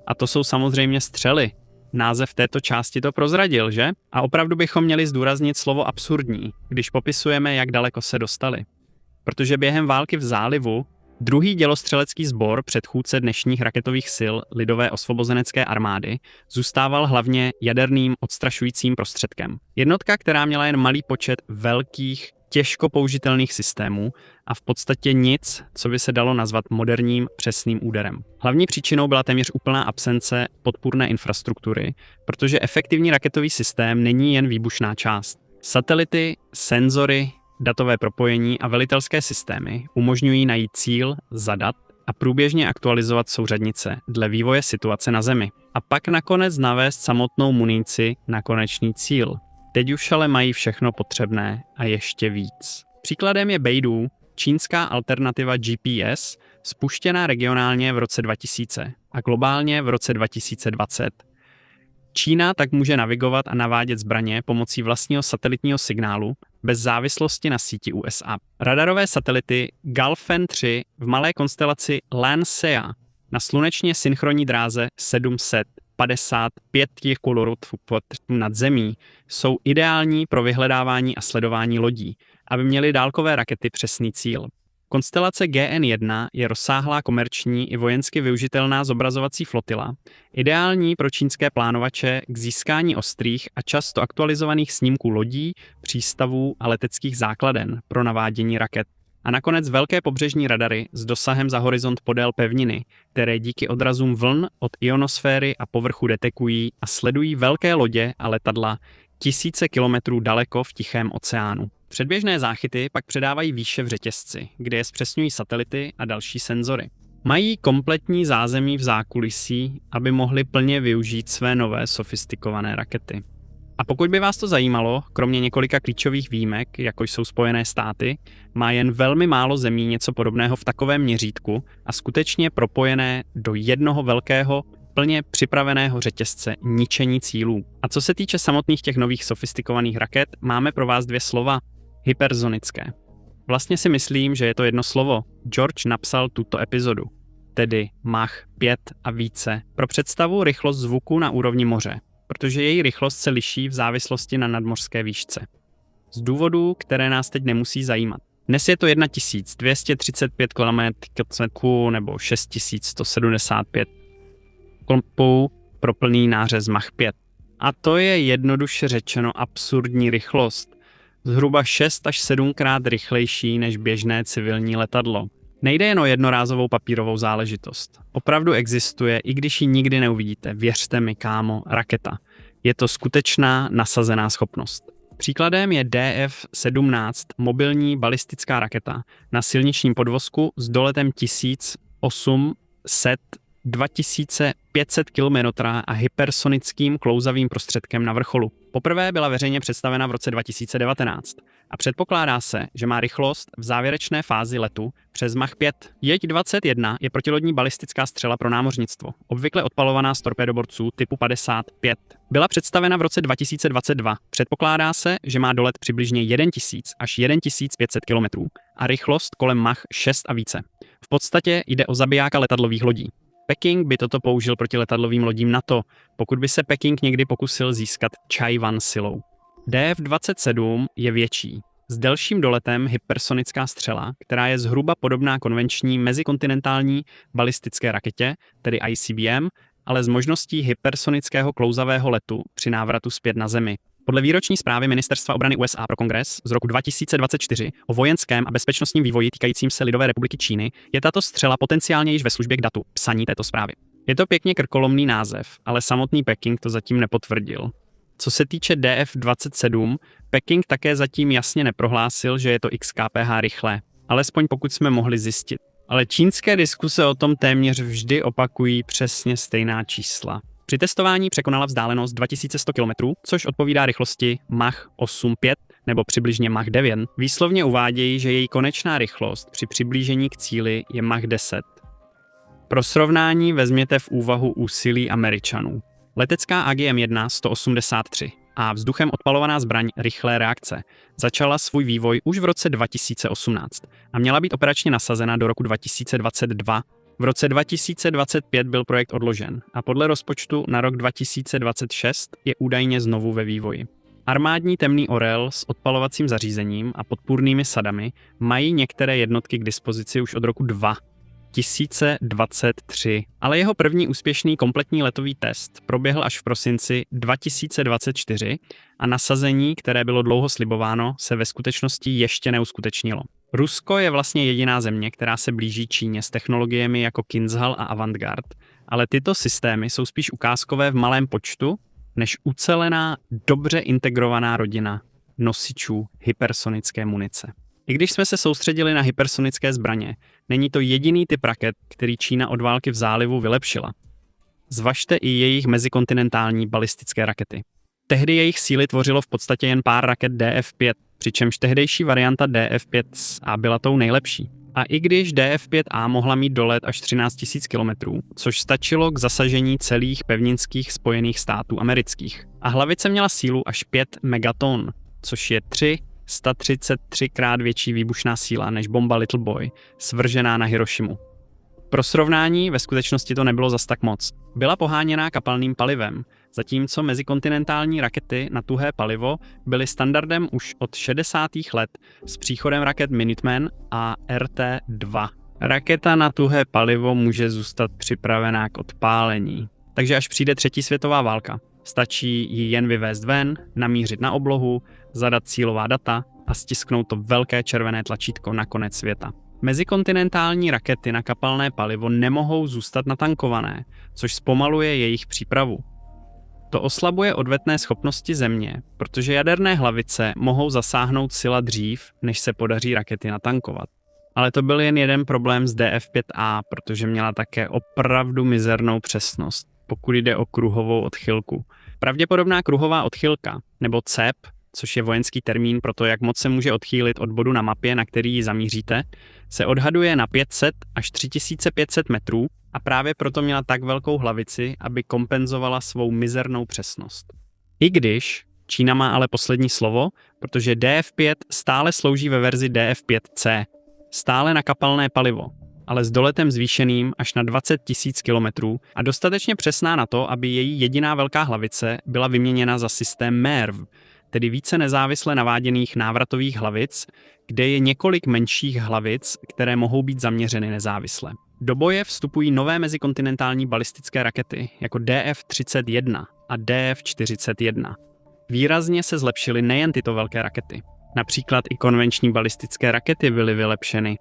A to jsou samozřejmě střely. Název této části to prozradil, že? A opravdu bychom měli zdůraznit slovo absurdní, když popisujeme, jak daleko se dostali. Protože během války v zálivu druhý dělostřelecký sbor, předchůdce dnešních raketových sil Lidové osvobozenecké armády, zůstával hlavně jaderným odstrašujícím prostředkem. Jednotka, která měla jen malý počet velkých, těžko použitelných systémů a v podstatě nic, co by se dalo nazvat moderním přesným úderem. Hlavní příčinou byla téměř úplná absence podpůrné infrastruktury, protože efektivní raketový systém není jen výbušná část. Satelity, senzory, datové propojení a velitelské systémy umožňují najít cíl, zadat a průběžně aktualizovat souřadnice dle vývoje situace na Zemi. A pak nakonec navést samotnou munici na konečný cíl. Teď už ale mají všechno potřebné a ještě víc. Příkladem je Beidou, čínská alternativa GPS, spuštěná regionálně v roce 2000 a globálně v roce 2020. Čína tak může navigovat a navádět zbraně pomocí vlastního satelitního signálu bez závislosti na síti USA. Radarové satelity Galfen 3 v malé konstelaci Lancea na slunečně synchronní dráze 755 km nad zemí jsou ideální pro vyhledávání a sledování lodí, aby měly dálkové rakety přesný cíl. Konstelace GN1 je rozsáhlá komerční i vojensky využitelná zobrazovací flotila, ideální pro čínské plánovače k získání ostrých a často aktualizovaných snímků lodí, přístavů a leteckých základen pro navádění raket. A nakonec velké pobřežní radary s dosahem za horizont podél pevniny, které díky odrazům vln od ionosféry a povrchu detekují a sledují velké lodě a letadla tisíce kilometrů daleko v Tichém oceánu. Předběžné záchyty pak předávají výše v řetězci, kde je zpřesňují satelity a další senzory. Mají kompletní zázemí v zákulisí, aby mohli plně využít své nové sofistikované rakety. A pokud by vás to zajímalo, kromě několika klíčových výjimek, jako jsou Spojené státy, má jen velmi málo zemí něco podobného v takovém měřítku a skutečně propojené do jednoho velkého, plně připraveného řetězce ničení cílů. A co se týče samotných těch nových sofistikovaných raket, máme pro vás 2 slova. Hypersonické. Vlastně si myslím, že je to jedno slovo. George napsal tuto epizodu, tedy Mach 5 a více, pro představu rychlost zvuku na úrovni moře, protože její rychlost se liší v závislosti na nadmořské výšce. Z důvodů, které nás teď nemusí zajímat. Dnes je to 1235 km/s nebo 6175 km pro plný nářez Mach 5. A to je jednoduše řečeno absurdní rychlost. Zhruba 6 až 7krát rychlejší než běžné civilní letadlo. Nejde jen o jednorázovou papírovou záležitost. Opravdu existuje, i když ji nikdy neuvidíte, věřte mi, kámo, raketa. Je to skutečná nasazená schopnost. Příkladem je DF-17, mobilní balistická raketa na silničním podvozku s doletem 2500 km a hypersonickým klouzavým prostředkem na vrcholu. Poprvé byla veřejně představena v roce 2019 a předpokládá se, že má rychlost v závěrečné fázi letu přes Mach 5. Jeď 21 je protilodní balistická střela pro námořnictvo, obvykle odpalovaná z torpédoborců typu 55. Byla představena v roce 2022. Předpokládá se, že má dolet přibližně 1000 až 1500 km a rychlost kolem Mach 6 a více. V podstatě jde o zabijáka letadlových lodí. Peking by toto použil proti letadlovým lodím NATO, pokud by se Peking někdy pokusil získat Tchaj-wan silou. DF-27 je větší, s delším doletem hypersonická střela, která je zhruba podobná konvenční mezikontinentální balistické raketě, tedy ICBM, ale s možností hypersonického klouzavého letu při návratu zpět na Zemi. Podle výroční zprávy Ministerstva obrany USA pro Kongres z roku 2024 o vojenském a bezpečnostním vývoji týkajícím se Lidové republiky Číny je tato střela potenciálně již ve službě k datu psaní této zprávy. Je to pěkně krkolomný název, ale samotný Peking to zatím nepotvrdil. Co se týče DF-27, Peking také zatím jasně neprohlásil, že je to XKPH rychlé, alespoň pokud jsme mohli zjistit. Ale čínské diskuse o tom téměř vždy opakují přesně stejná čísla. Při testování překonala vzdálenost 2100 km, což odpovídá rychlosti Mach 8,5 nebo přibližně Mach 9. Výslovně uvádějí, že její konečná rychlost při přiblížení k cíli je Mach 10. Pro srovnání vezměte v úvahu úsilí Američanů. Letecká AGM-1 183 a vzduchem odpalovaná zbraň rychlé reakce začala svůj vývoj už v roce 2018 a měla být operačně nasazena do roku 2022. V roce 2025 byl projekt odložen a podle rozpočtu na rok 2026 je údajně znovu ve vývoji. Armádní temný orel s odpalovacím zařízením a podpůrnými sadami mají některé jednotky k dispozici už od roku 2023, ale jeho první úspěšný kompletní letový test proběhl až v prosinci 2024 a nasazení, které bylo dlouho slibováno, se ve skutečnosti ještě neuskutečnilo. Rusko je vlastně jediná země, která se blíží Číně s technologiemi jako Kinzhal a Avantgard, ale tyto systémy jsou spíš ukázkové v malém počtu než ucelená, dobře integrovaná rodina nosičů hypersonické munice. I když jsme se soustředili na hypersonické zbraně, není to jediný typ raket, který Čína od války v zálivu vylepšila. Zvažte i jejich mezikontinentální balistické rakety. Tehdy jejich síly tvořilo v podstatě jen pár raket DF-5, přičemž tehdejší varianta DF-5A byla tou nejlepší. A i když DF-5A mohla mít dolet až 13 000 km, což stačilo k zasažení celých pevninských Spojených států amerických. A hlavice měla sílu až 5 megaton, což je 333krát větší výbušná síla než bomba Little Boy, svržená na Hirošimu. Pro srovnání ve skutečnosti to nebylo zas tak moc. Byla poháněná kapalným palivem, zatímco mezikontinentální rakety na tuhé palivo byly standardem už od 60. let s příchodem raket Minuteman a RT-2. Raketa na tuhé palivo může zůstat připravená k odpálení. Takže až přijde třetí světová válka, stačí ji jen vyvést ven, namířit na oblohu, zadat cílová data a stisknout to velké červené tlačítko na konec světa. Mezikontinentální rakety na kapalné palivo nemohou zůstat natankované, což zpomaluje jejich přípravu. To oslabuje odvetné schopnosti země, protože jaderné hlavice mohou zasáhnout sila dřív, než se podaří rakety natankovat. Ale to byl jen jeden problém s DF-5A, protože měla také opravdu mizernou přesnost, pokud jde o kruhovou odchylku. Pravděpodobná kruhová odchylka, nebo CEP, což je vojenský termín pro to, jak moc se může odchýlit od bodu na mapě, na který ji zamíříte, se odhaduje na 500 až 3500 metrů a právě proto měla tak velkou hlavici, aby kompenzovala svou mizernou přesnost. I když Čína má ale poslední slovo, protože DF-5 stále slouží ve verzi DF-5C, stále na kapalné palivo, ale s doletem zvýšeným až na 20 000 km a dostatečně přesná na to, aby její jediná velká hlavice byla vyměněna za systém MERV, tedy více nezávisle naváděných návratových hlavic, kde je několik menších hlavic, které mohou být zaměřeny nezávisle. Do boje vstupují nové mezikontinentální balistické rakety jako DF-31 a DF-41. Výrazně se zlepšily nejen tyto velké rakety. Například i konvenční balistické rakety byly vylepšeny.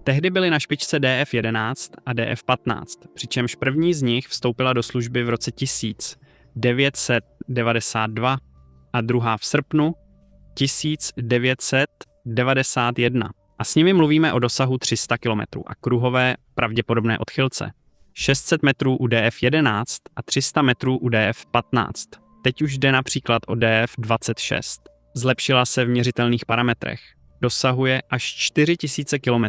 Tehdy byly na špičce DF-11 a DF-15, přičemž první z nich vstoupila do služby v roce 1992 a druhá v srpnu 1991. A s nimi mluvíme o dosahu 300 km a kruhové pravděpodobné odchylce. 600 metrů u DF-11 a 300 metrů u DF-15. Teď už jde například o DF-26. Zlepšila se v měřitelných parametrech. Dosahuje až 4000 km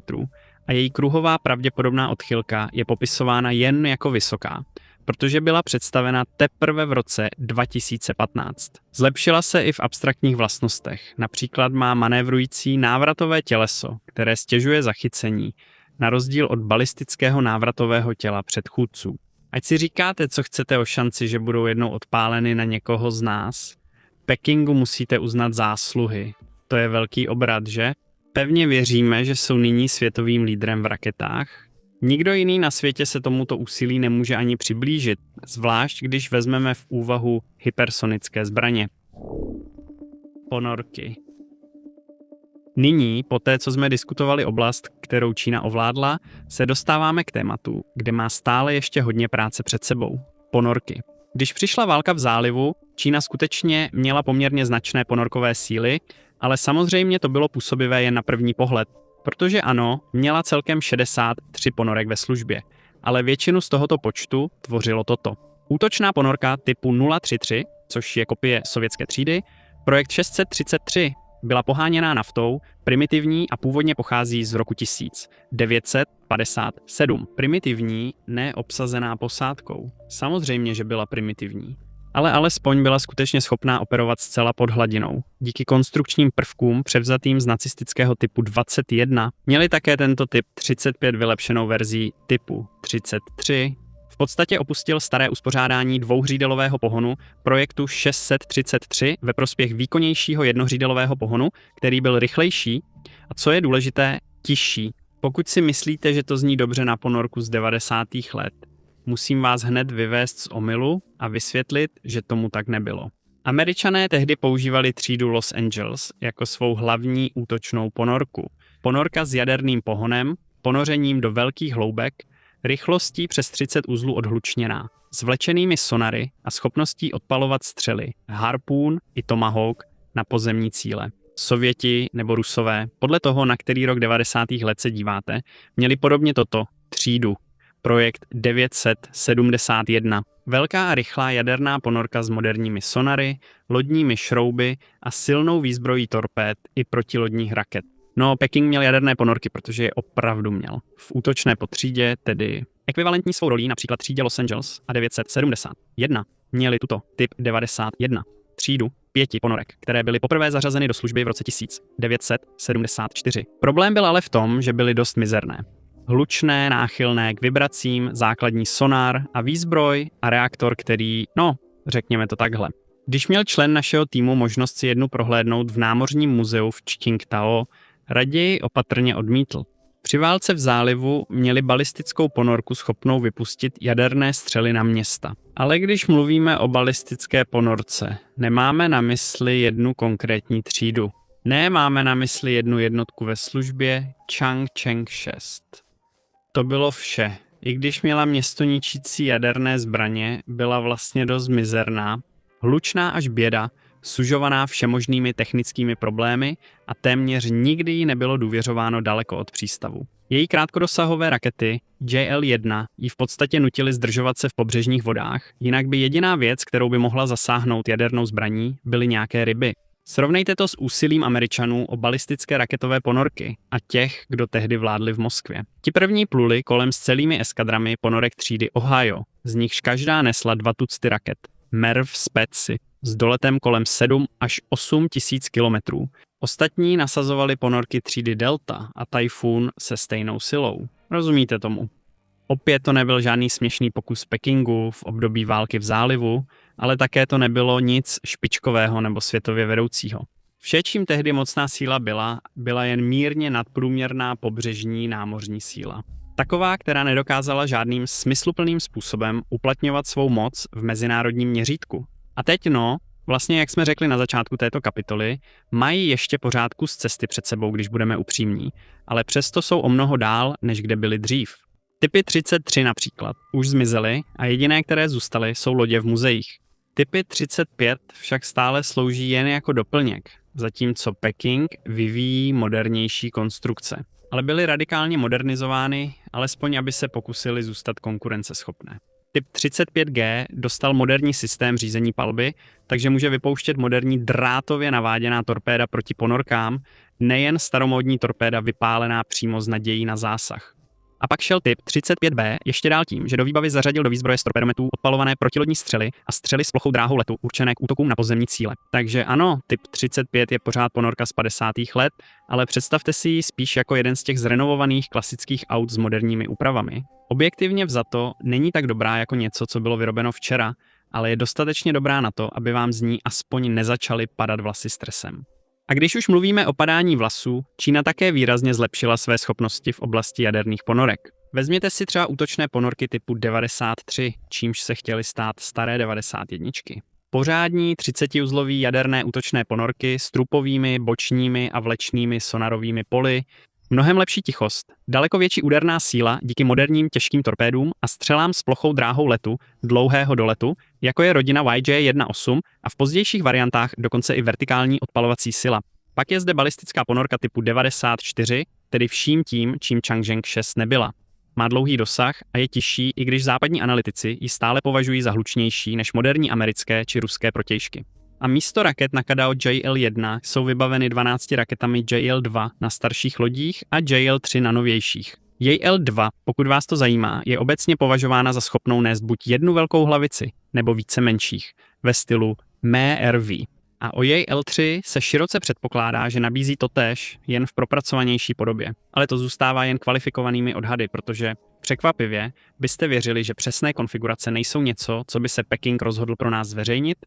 a její kruhová pravděpodobná odchylka je popisována jen jako vysoká, protože byla představena teprve v roce 2015. Zlepšila se i v abstraktních vlastnostech. Například má manévrující návratové těleso, které stěžuje zachycení, na rozdíl od balistického návratového těla předchůdců. Ať si říkáte, co chcete o šanci, že budou jednou odpáleny na někoho z nás, Pekingu musíte uznat zásluhy. To je velký obrat, že? Pevně věříme, že jsou nyní světovým lídrem v raketách. Nikdo jiný na světě se tomuto úsilí nemůže ani přiblížit, zvlášť když vezmeme v úvahu hypersonické zbraně. Ponorky. Nyní, poté co jsme diskutovali oblast, kterou Čína ovládla, se dostáváme k tématu, kde má stále ještě hodně práce před sebou. Ponorky. Když přišla válka v zálivu, Čína skutečně měla poměrně značné ponorkové síly, ale samozřejmě to bylo působivé jen na první pohled. Protože ano, měla celkem 63 ponorek ve službě, ale většinu z tohoto počtu tvořilo toto. Útočná ponorka typu 033, což je kopie sovětské třídy, projekt 633, byla poháněná naftou, primitivní a původně pochází z roku 1957. Primitivní, neobsazená posádkou. Samozřejmě, že byla primitivní. ale alespoň byla skutečně schopná operovat zcela pod hladinou. Díky konstrukčním prvkům převzatým z nacistického typu 21 měli také tento typ 35 vylepšenou verzí typu 33. V podstatě opustil staré uspořádání dvouhřídelového pohonu projektu 633 ve prospěch výkonnějšího jednohřídelového pohonu, který byl rychlejší a co je důležité, tižší. Pokud si myslíte, že to zní dobře na ponorku z 90. let, musím vás hned vyvést z omylu a vysvětlit, že tomu tak nebylo. Američané tehdy používali třídu Los Angeles jako svou hlavní útočnou ponorku. Ponorka s jaderným pohonem, ponořením do velkých hloubek, rychlostí přes 30 uzlů odhlučněná, s vlečenými sonary a schopností odpalovat střely, Harpoon i Tomahawk na pozemní cíle. Sověti nebo Rusové, podle toho, na který rok 90. let se díváte, měli podobně toto, třídu, projekt 971. Velká a rychlá jaderná ponorka s moderními sonary, lodními šrouby a silnou výzbrojí torpéd i protilodních raket. No, Peking měl jaderné ponorky, protože je opravdu měl. V útočné podtřídě, tedy ekvivalentní svou rolí například třídě Los Angeles a 971, měli tuto typ 91, třídu 5 ponorek, které byly poprvé zařazeny do služby v roce 1974. Problém byl ale v tom, že byly dost mizerné. Hlučné, náchylné k vibracím, základní sonár a výzbroj a reaktor, který, řekněme to takhle. Když měl člen našeho týmu možnost si jednu prohlédnout v námořním muzeu v Qingdao, raději opatrně odmítl. Při válce v zálivu měli balistickou ponorku schopnou vypustit jaderné střely na města. Ale když mluvíme o balistické ponorce, nemáme na mysli jednu konkrétní třídu. Ne, máme na mysli jednu jednotku ve službě Changcheng 6. To bylo vše. I když měla město ničící jaderné zbraně, byla vlastně dost mizerná, hlučná až běda, sužovaná všemožnými technickými problémy a téměř nikdy jí nebylo důvěřováno daleko od přístavu. Její krátkodosahové rakety JL-1 ji v podstatě nutily zdržovat se v pobřežních vodách, jinak by jediná věc, kterou by mohla zasáhnout jadernou zbraní, byly nějaké ryby. Srovnejte to s úsilím Američanů o balistické raketové ponorky a těch, kdo tehdy vládli v Moskvě. Ti první pluli kolem s celými eskadrami ponorek třídy Ohio, z nichž každá nesla 2 tucty raket. Merv Spetsy s doletem kolem 7 až 8 tisíc kilometrů. Ostatní nasazovali ponorky třídy Delta a Typhoon se stejnou silou. Rozumíte tomu? Opět to nebyl žádný směšný pokus Pekingu v období války v zálivu, ale také to nebylo nic špičkového nebo světově vedoucího. Vše, čím tehdy mocná síla byla jen mírně nadprůměrná pobřežní námořní síla. Taková, která nedokázala žádným smysluplným způsobem uplatňovat svou moc v mezinárodním měřítku. A teď vlastně jak jsme řekli na začátku této kapitoly, mají ještě pořád kus cesty před sebou, když budeme upřímní, ale přesto jsou o mnoho dál, než kde byly dřív. Typy 33 například už zmizely a jediné, které zůstaly, jsou lodě v muzeích. Typy 35 však stále slouží jen jako doplněk, zatímco Peking vyvíjí modernější konstrukce. Ale byly radikálně modernizovány, alespoň aby se pokusili zůstat konkurenceschopné. Typ 35G dostal moderní systém řízení palby, takže může vypouštět moderní drátově naváděná torpéda proti ponorkám, nejen staromódní torpéda vypálená přímo z nadějí na zásah. A pak šel typ 35B ještě dál tím, že do výbavy zařadil do výzbroje z torpédometů odpalované protilodní střely a střely s plochou dráhou letu určené k útokům na pozemní cíle. Takže ano, typ 35 je pořád ponorka z 50. let, ale představte si ji spíš jako jeden z těch zrenovovaných klasických aut s moderními úpravami. Objektivně vzato není tak dobrá jako něco, co bylo vyrobeno včera, ale je dostatečně dobrá na to, aby vám z ní aspoň nezačaly padat vlasy stresem. A když už mluvíme o padání vlasů, Čína také výrazně zlepšila své schopnosti v oblasti jaderných ponorek. Vezměte si třeba útočné ponorky typu 93, čímž se chtěly stát staré 91. Pořádní 30-uzlový jaderné útočné ponorky s trupovými, bočními a vlečnými sonarovými poli, mnohem lepší tichost, daleko větší úderná síla díky moderním těžkým torpédům a střelám s plochou dráhou letu, dlouhého doletu, jako je rodina YJ-18 a v pozdějších variantách dokonce i vertikální odpalovací sila. Pak je zde balistická ponorka typu 94, tedy vším tím, čím Changcheng 6 nebyla. Má dlouhý dosah a je tižší, i když západní analytici ji stále považují za hlučnější než moderní americké či ruské protějšky. A místo raket Nakadao JL-1 jsou vybaveny 12 raketami JL-2 na starších lodích a JL-3 na novějších. JL-2, pokud vás to zajímá, je obecně považována za schopnou nést buď jednu velkou hlavici, nebo více menších. ve stylu MRV. A o jej L3 se široce předpokládá, že nabízí totéž jen v propracovanější podobě. Ale to zůstává jen kvalifikovanými odhady, protože překvapivě byste věřili, že přesné konfigurace nejsou něco, co by se Peking rozhodl pro nás zveřejnit?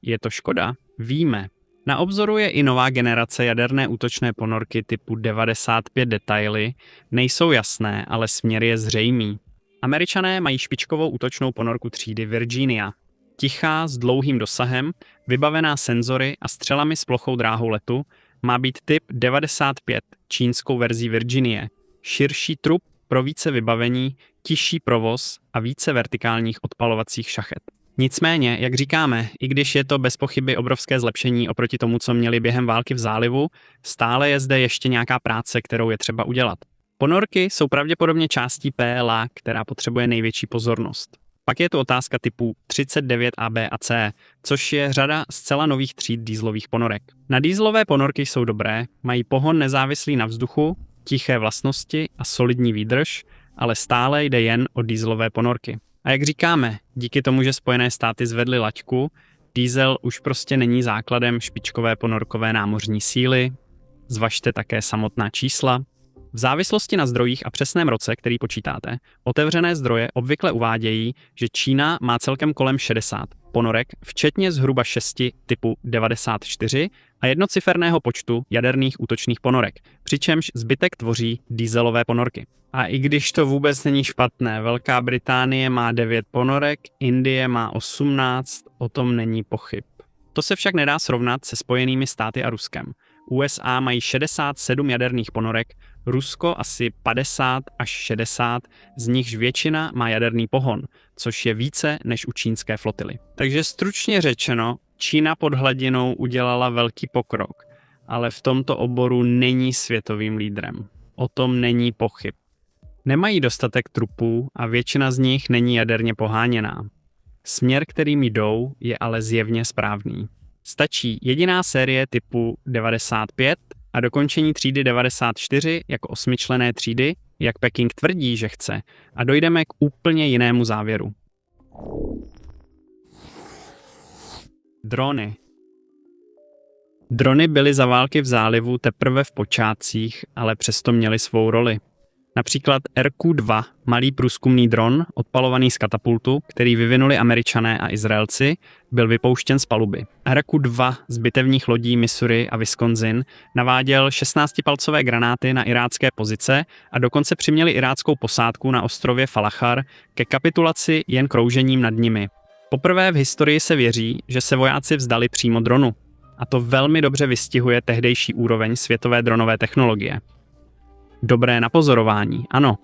Je to škoda? Víme. Na obzoru je i nová generace jaderné útočné ponorky typu 95 detaily. Nejsou jasné, ale směr je zřejmý. Američané mají špičkovou útočnou ponorku třídy Virginia. Tichá, s dlouhým dosahem, vybavená senzory a střelami s plochou dráhou letu, má být typ 95 čínskou verzí Virginie. Širší trup pro více vybavení, tižší provoz a více vertikálních odpalovacích šachet. Nicméně, jak říkáme, i když je to bez pochyby obrovské zlepšení oproti tomu, co měli během války v zálivu, stále je zde ještě nějaká práce, kterou je třeba udělat. Ponorky jsou pravděpodobně částí PLA, která potřebuje největší pozornost. Pak je tu otázka typu 39AB a C, což je řada zcela nových tříd dieselových ponorek. Na dieselové ponorky jsou dobré, mají pohon nezávislý na vzduchu, tiché vlastnosti a solidní výdrž, ale stále jde jen o dieselové ponorky. A jak říkáme, díky tomu, že Spojené státy zvedly laťku, diesel už prostě není základem špičkové ponorkové námořní síly, zvažte také samotná čísla. V závislosti na zdrojích a přesném roce, který počítáte, otevřené zdroje obvykle uvádějí, že Čína má celkem kolem 60 ponorek, včetně zhruba 6 typu 94 a jednociferného počtu jaderných útočných ponorek, přičemž zbytek tvoří dieselové ponorky. A i když to vůbec není špatné, Velká Británie má 9 ponorek, Indie má 18, o tom není pochyb. To se však nedá srovnat se Spojenými státy a Ruskem. USA mají 67 jaderných ponorek, Rusko asi 50 až 60, z nichž většina má jaderný pohon, což je více než u čínské flotily. Takže stručně řečeno, Čína pod hladinou udělala velký pokrok, ale v tomto oboru není světovým lídrem. O tom není pochyb. Nemají dostatek trupů a většina z nich není jaderně poháněná. Směr, kterým jdou, je ale zjevně správný. Stačí jediná série typu 95 a dokončení třídy 94 jako 8členné třídy, jak Peking tvrdí, že chce, a dojdeme k úplně jinému závěru. Drony. Drony byly za války v zálivu teprve v počátcích, ale přesto měly svou roli. Například RQ-2, malý průzkumný dron, odpalovaný z katapultu, který vyvinuli Američané a Izraelci, byl vypouštěn z paluby. RQ-2 z bitevních lodí Missouri a Wisconsin naváděl 16-palcové granáty na irácké pozice a dokonce přiměli iráckou posádku na ostrově Falachar ke kapitulaci jen kroužením nad nimi. Poprvé v historii se věří, že se vojáci vzdali přímo dronu. A to velmi dobře vystihuje tehdejší úroveň světové dronové technologie. Dobré na pozorování, ano.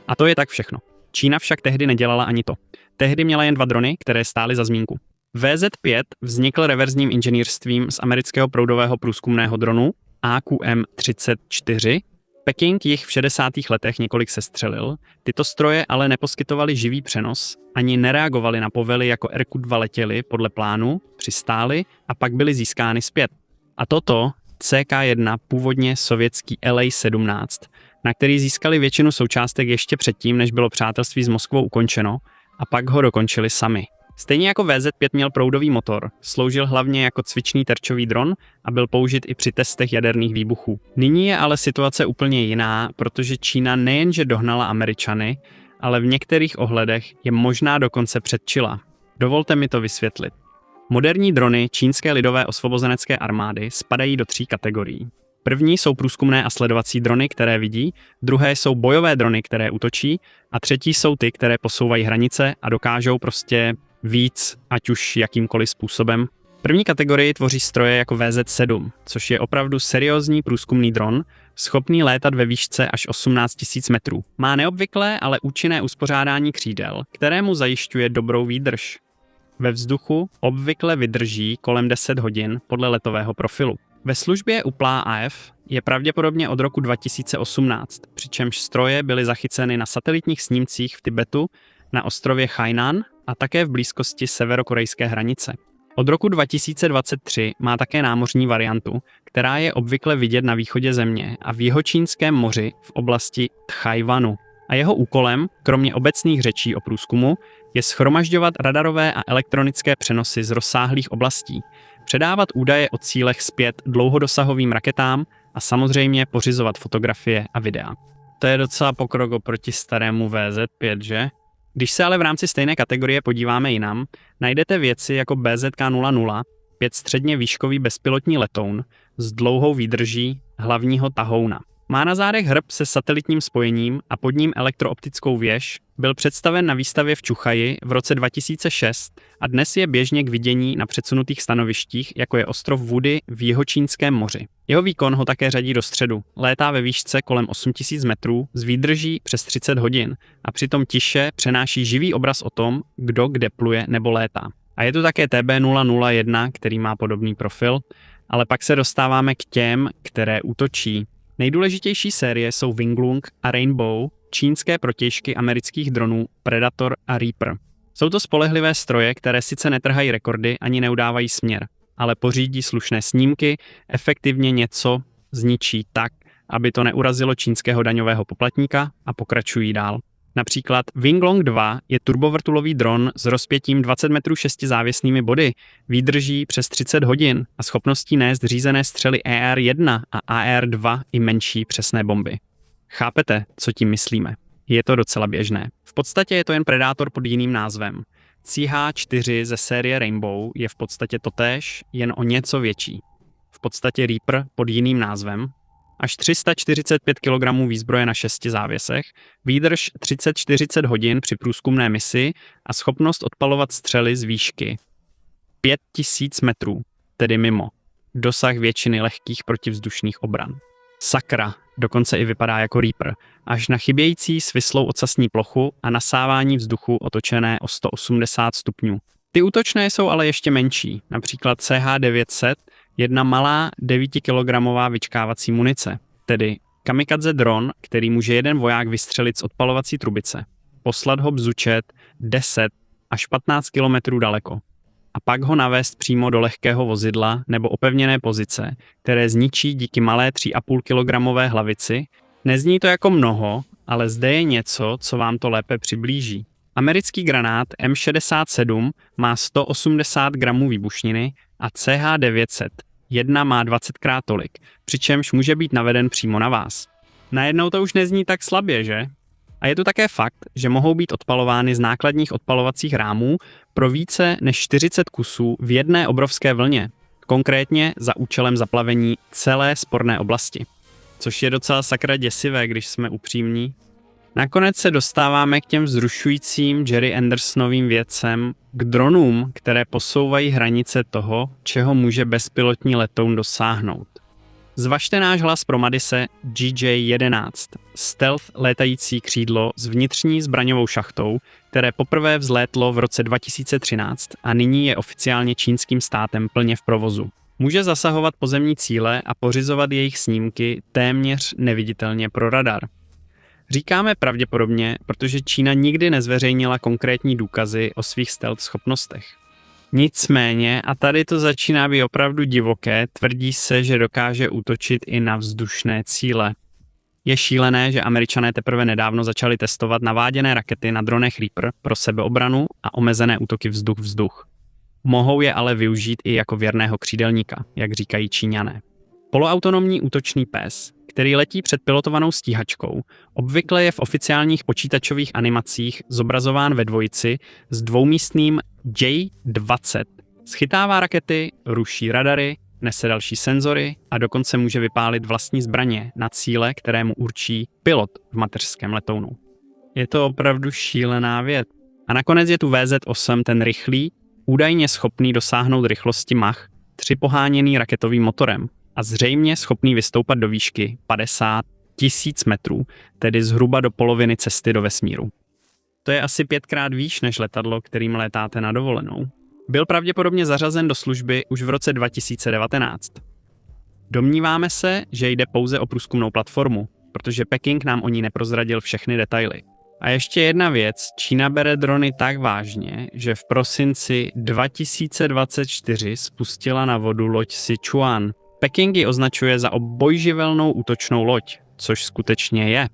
A to je tak všechno. Čína však tehdy nedělala ani to. Tehdy měla jen 2 drony, které stály za zmínku. VZ-5 vznikl reverzním inženýrstvím z amerického proudového průzkumného dronu AQM-34. Peking jich v 60. letech několik sestřelil, tyto stroje ale neposkytovaly živý přenos, ani nereagovaly na povely jako RQ-2 letěly podle plánu, přistály a pak byly získány zpět. A toto CK-1, původně sovětský LA-17, na který získali většinu součástek ještě předtím, než bylo přátelství s Moskvou ukončeno, a pak ho dokončili sami. Stejně jako VZ-5 měl proudový motor, sloužil hlavně jako cvičný terčový dron a byl použit i při testech jaderných výbuchů. Nyní je ale situace úplně jiná, protože Čína nejenže dohnala Američany, ale v některých ohledech je možná dokonce předčila. Dovolte mi to vysvětlit. Moderní drony Čínské lidové osvobozenecké armády spadají do 3 kategorií. První jsou průzkumné a sledovací drony, které vidí, druhé jsou bojové drony, které útočí, a třetí jsou ty, které posouvají hranice a dokážou prostě víc, ať už jakýmkoliv způsobem. První kategorii tvoří stroje jako VZ-7, což je opravdu seriózní průzkumný dron, schopný létat ve výšce až 18 000 metrů. Má neobvyklé, ale účinné uspořádání křídel, kterému zajišťuje dobrou výdrž. Ve vzduchu obvykle vydrží kolem 10 hodin podle letového profilu. Ve službě u PLA-AF je pravděpodobně od roku 2018, přičemž stroje byly zachyceny na satelitních snímcích v Tibetu, na ostrově Hainan a také v blízkosti severokorejské hranice. Od roku 2023 má také námořní variantu, která je obvykle vidět na východě země a v Jihočínském moři v oblasti Tchaj-wanu. A jeho úkolem, kromě obecných řečí o průzkumu, je shromažďovat radarové a elektronické přenosy z rozsáhlých oblastí, předávat údaje o cílech zpět dlouhodosahovým raketám a samozřejmě pořizovat fotografie a videa. To je docela pokrok oproti starému VZ-5, že? Když se ale v rámci stejné kategorie podíváme jinam, najdete věci jako BZK-00, 5 středně výškový bezpilotní letoun s dlouhou výdrží hlavního tahouna. Má na zádech hrb se satelitním spojením a pod ním elektrooptickou věž, byl představen na výstavě v Čuchaji v roce 2006 a dnes je běžně k vidění na předsunutých stanovištích, jako je ostrov Woody v Jihočínském moři. Jeho výkon ho také řadí do středu, létá ve výšce kolem 8000 metrů s výdrží přes 30 hodin a přitom tiše přenáší živý obraz o tom, kdo kde pluje nebo létá. A je tu také TB001, který má podobný profil, ale pak se dostáváme k těm, které útočí. Nejdůležitější série jsou Winglung a Rainbow, čínské protějšky amerických dronů Predator a Reaper. Jsou to spolehlivé stroje, které sice netrhají rekordy ani neudávají směr, ale pořídí slušné snímky, efektivně něco zničí tak, aby to neurazilo čínského daňového poplatníka a pokračují dál. Například Winglong 2 je turbovrtulový dron s rozpětím 20 metrů 6 závěsnými body, výdrží přes 30 hodin a schopností nést řízené střely ER-1 a AR-2 i menší přesné bomby. Chápete, co tím myslíme? Je to docela běžné. V podstatě je to jen Predátor pod jiným názvem. CH-4 ze série Rainbow je v podstatě totéž, jen o něco větší. V podstatě Reaper pod jiným názvem, až 345 kg výzbroje na 6 závěsech, výdrž 30-40 hodin při průzkumné misi a schopnost odpalovat střely z výšky 5000 metrů, tedy mimo, dosah většiny lehkých protivzdušných obran. Sakra, dokonce i vypadá jako Reaper, až na chybějící svislou ocasní plochu a nasávání vzduchu otočené o 180 stupňů. Ty útočné jsou ale ještě menší, například CH-900, jedna malá 9-kilogramová vyčkávací munice, tedy kamikadze dron, který může jeden voják vystřelit z odpalovací trubice, poslat ho bzučet 10 až 15 kilometrů daleko a pak ho navést přímo do lehkého vozidla nebo opevněné pozice, které zničí díky malé 3,5 kilogramové hlavici. Nezní to jako mnoho, ale zde je něco, co vám to lépe přiblíží. Americký granát M67 má 180 gramů výbušniny a CH-900 jedna má 20krát tolik, přičemž může být naveden přímo na vás. Najednou to už nezní tak slabě, že? A je tu také fakt, že mohou být odpalovány z nákladních odpalovacích rámů pro více než 40 kusů v jedné obrovské vlně, konkrétně za účelem zaplavení celé sporné oblasti. Což je docela sakra děsivé, když jsme upřímní. Nakonec se dostáváme k těm vzrušujícím Jerry Andersonovým věcem, k dronům, které posouvají hranice toho, čeho může bezpilotní letoun dosáhnout. Zvažte náš hlas pro Madise GJ-11, stealth létající křídlo s vnitřní zbraňovou šachtou, které poprvé vzlétlo v roce 2013 a nyní je oficiálně čínským státem plně v provozu. Může zasahovat pozemní cíle a pořizovat jejich snímky téměř neviditelně pro radar. Říkáme pravděpodobně, protože Čína nikdy nezveřejnila konkrétní důkazy o svých stealth schopnostech. Nicméně, a tady to začíná být opravdu divoké, tvrdí se, že dokáže útočit i na vzdušné cíle. Je šílené, že Američané teprve nedávno začali testovat naváděné rakety na dronech Reaper pro sebeobranu a omezené útoky vzduch-vzduch. Mohou je ale využít i jako věrného křídelníka, jak říkají Číňané. Poloautonomní útočný pes, který letí před pilotovanou stíhačkou, obvykle je v oficiálních počítačových animacích zobrazován ve dvojici s dvoumístným J-20. Schytává rakety, ruší radary, nese další senzory a dokonce může vypálit vlastní zbraně na cíle, kterému určí pilot v mateřském letounu. Je to opravdu šílená věc. A nakonec je tu VZ-8, ten rychlý, údajně schopný dosáhnout rychlosti Mach 3 poháněný raketovým motorem a zřejmě schopný vystoupat do výšky 50 000 metrů, tedy zhruba do poloviny cesty do vesmíru. To je asi 5krát výš než letadlo, kterým létáte na dovolenou. Byl pravděpodobně zařazen do služby už v roce 2019. Domníváme se, že jde pouze o průzkumnou platformu, protože Peking nám o ní neprozradil všechny detaily. A ještě jedna věc, Čína bere drony tak vážně, že v prosinci 2024 spustila na vodu loď Sichuan. Peking ji označuje za obojživelnou útočnou loď, což skutečně je.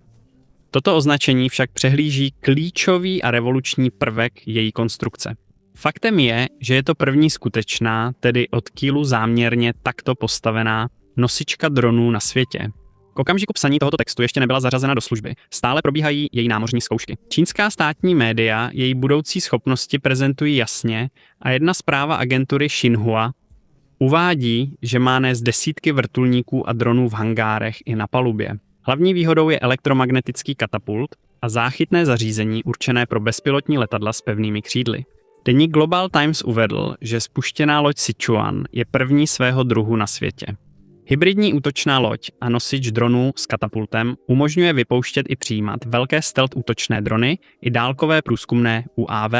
Toto označení však přehlíží klíčový a revoluční prvek její konstrukce. Faktem je, že je to první skutečná, tedy od Kielu záměrně takto postavená nosička dronů na světě. K okamžiku psaní tohoto textu ještě nebyla zařazena do služby. Stále probíhají její námořní zkoušky. Čínská státní média její budoucí schopnosti prezentují jasně a jedna zpráva agentury Xinhua uvádí, že má nést desítky vrtulníků a dronů v hangárech i na palubě. Hlavní výhodou je elektromagnetický katapult a záchytné zařízení určené pro bezpilotní letadla s pevnými křídly. Deník Global Times uvedl, že spuštěná loď Sichuan je první svého druhu na světě. Hybridní útočná loď a nosič dronů s katapultem umožňuje vypouštět i přijímat velké stealth útočné drony i dálkové průzkumné UAV.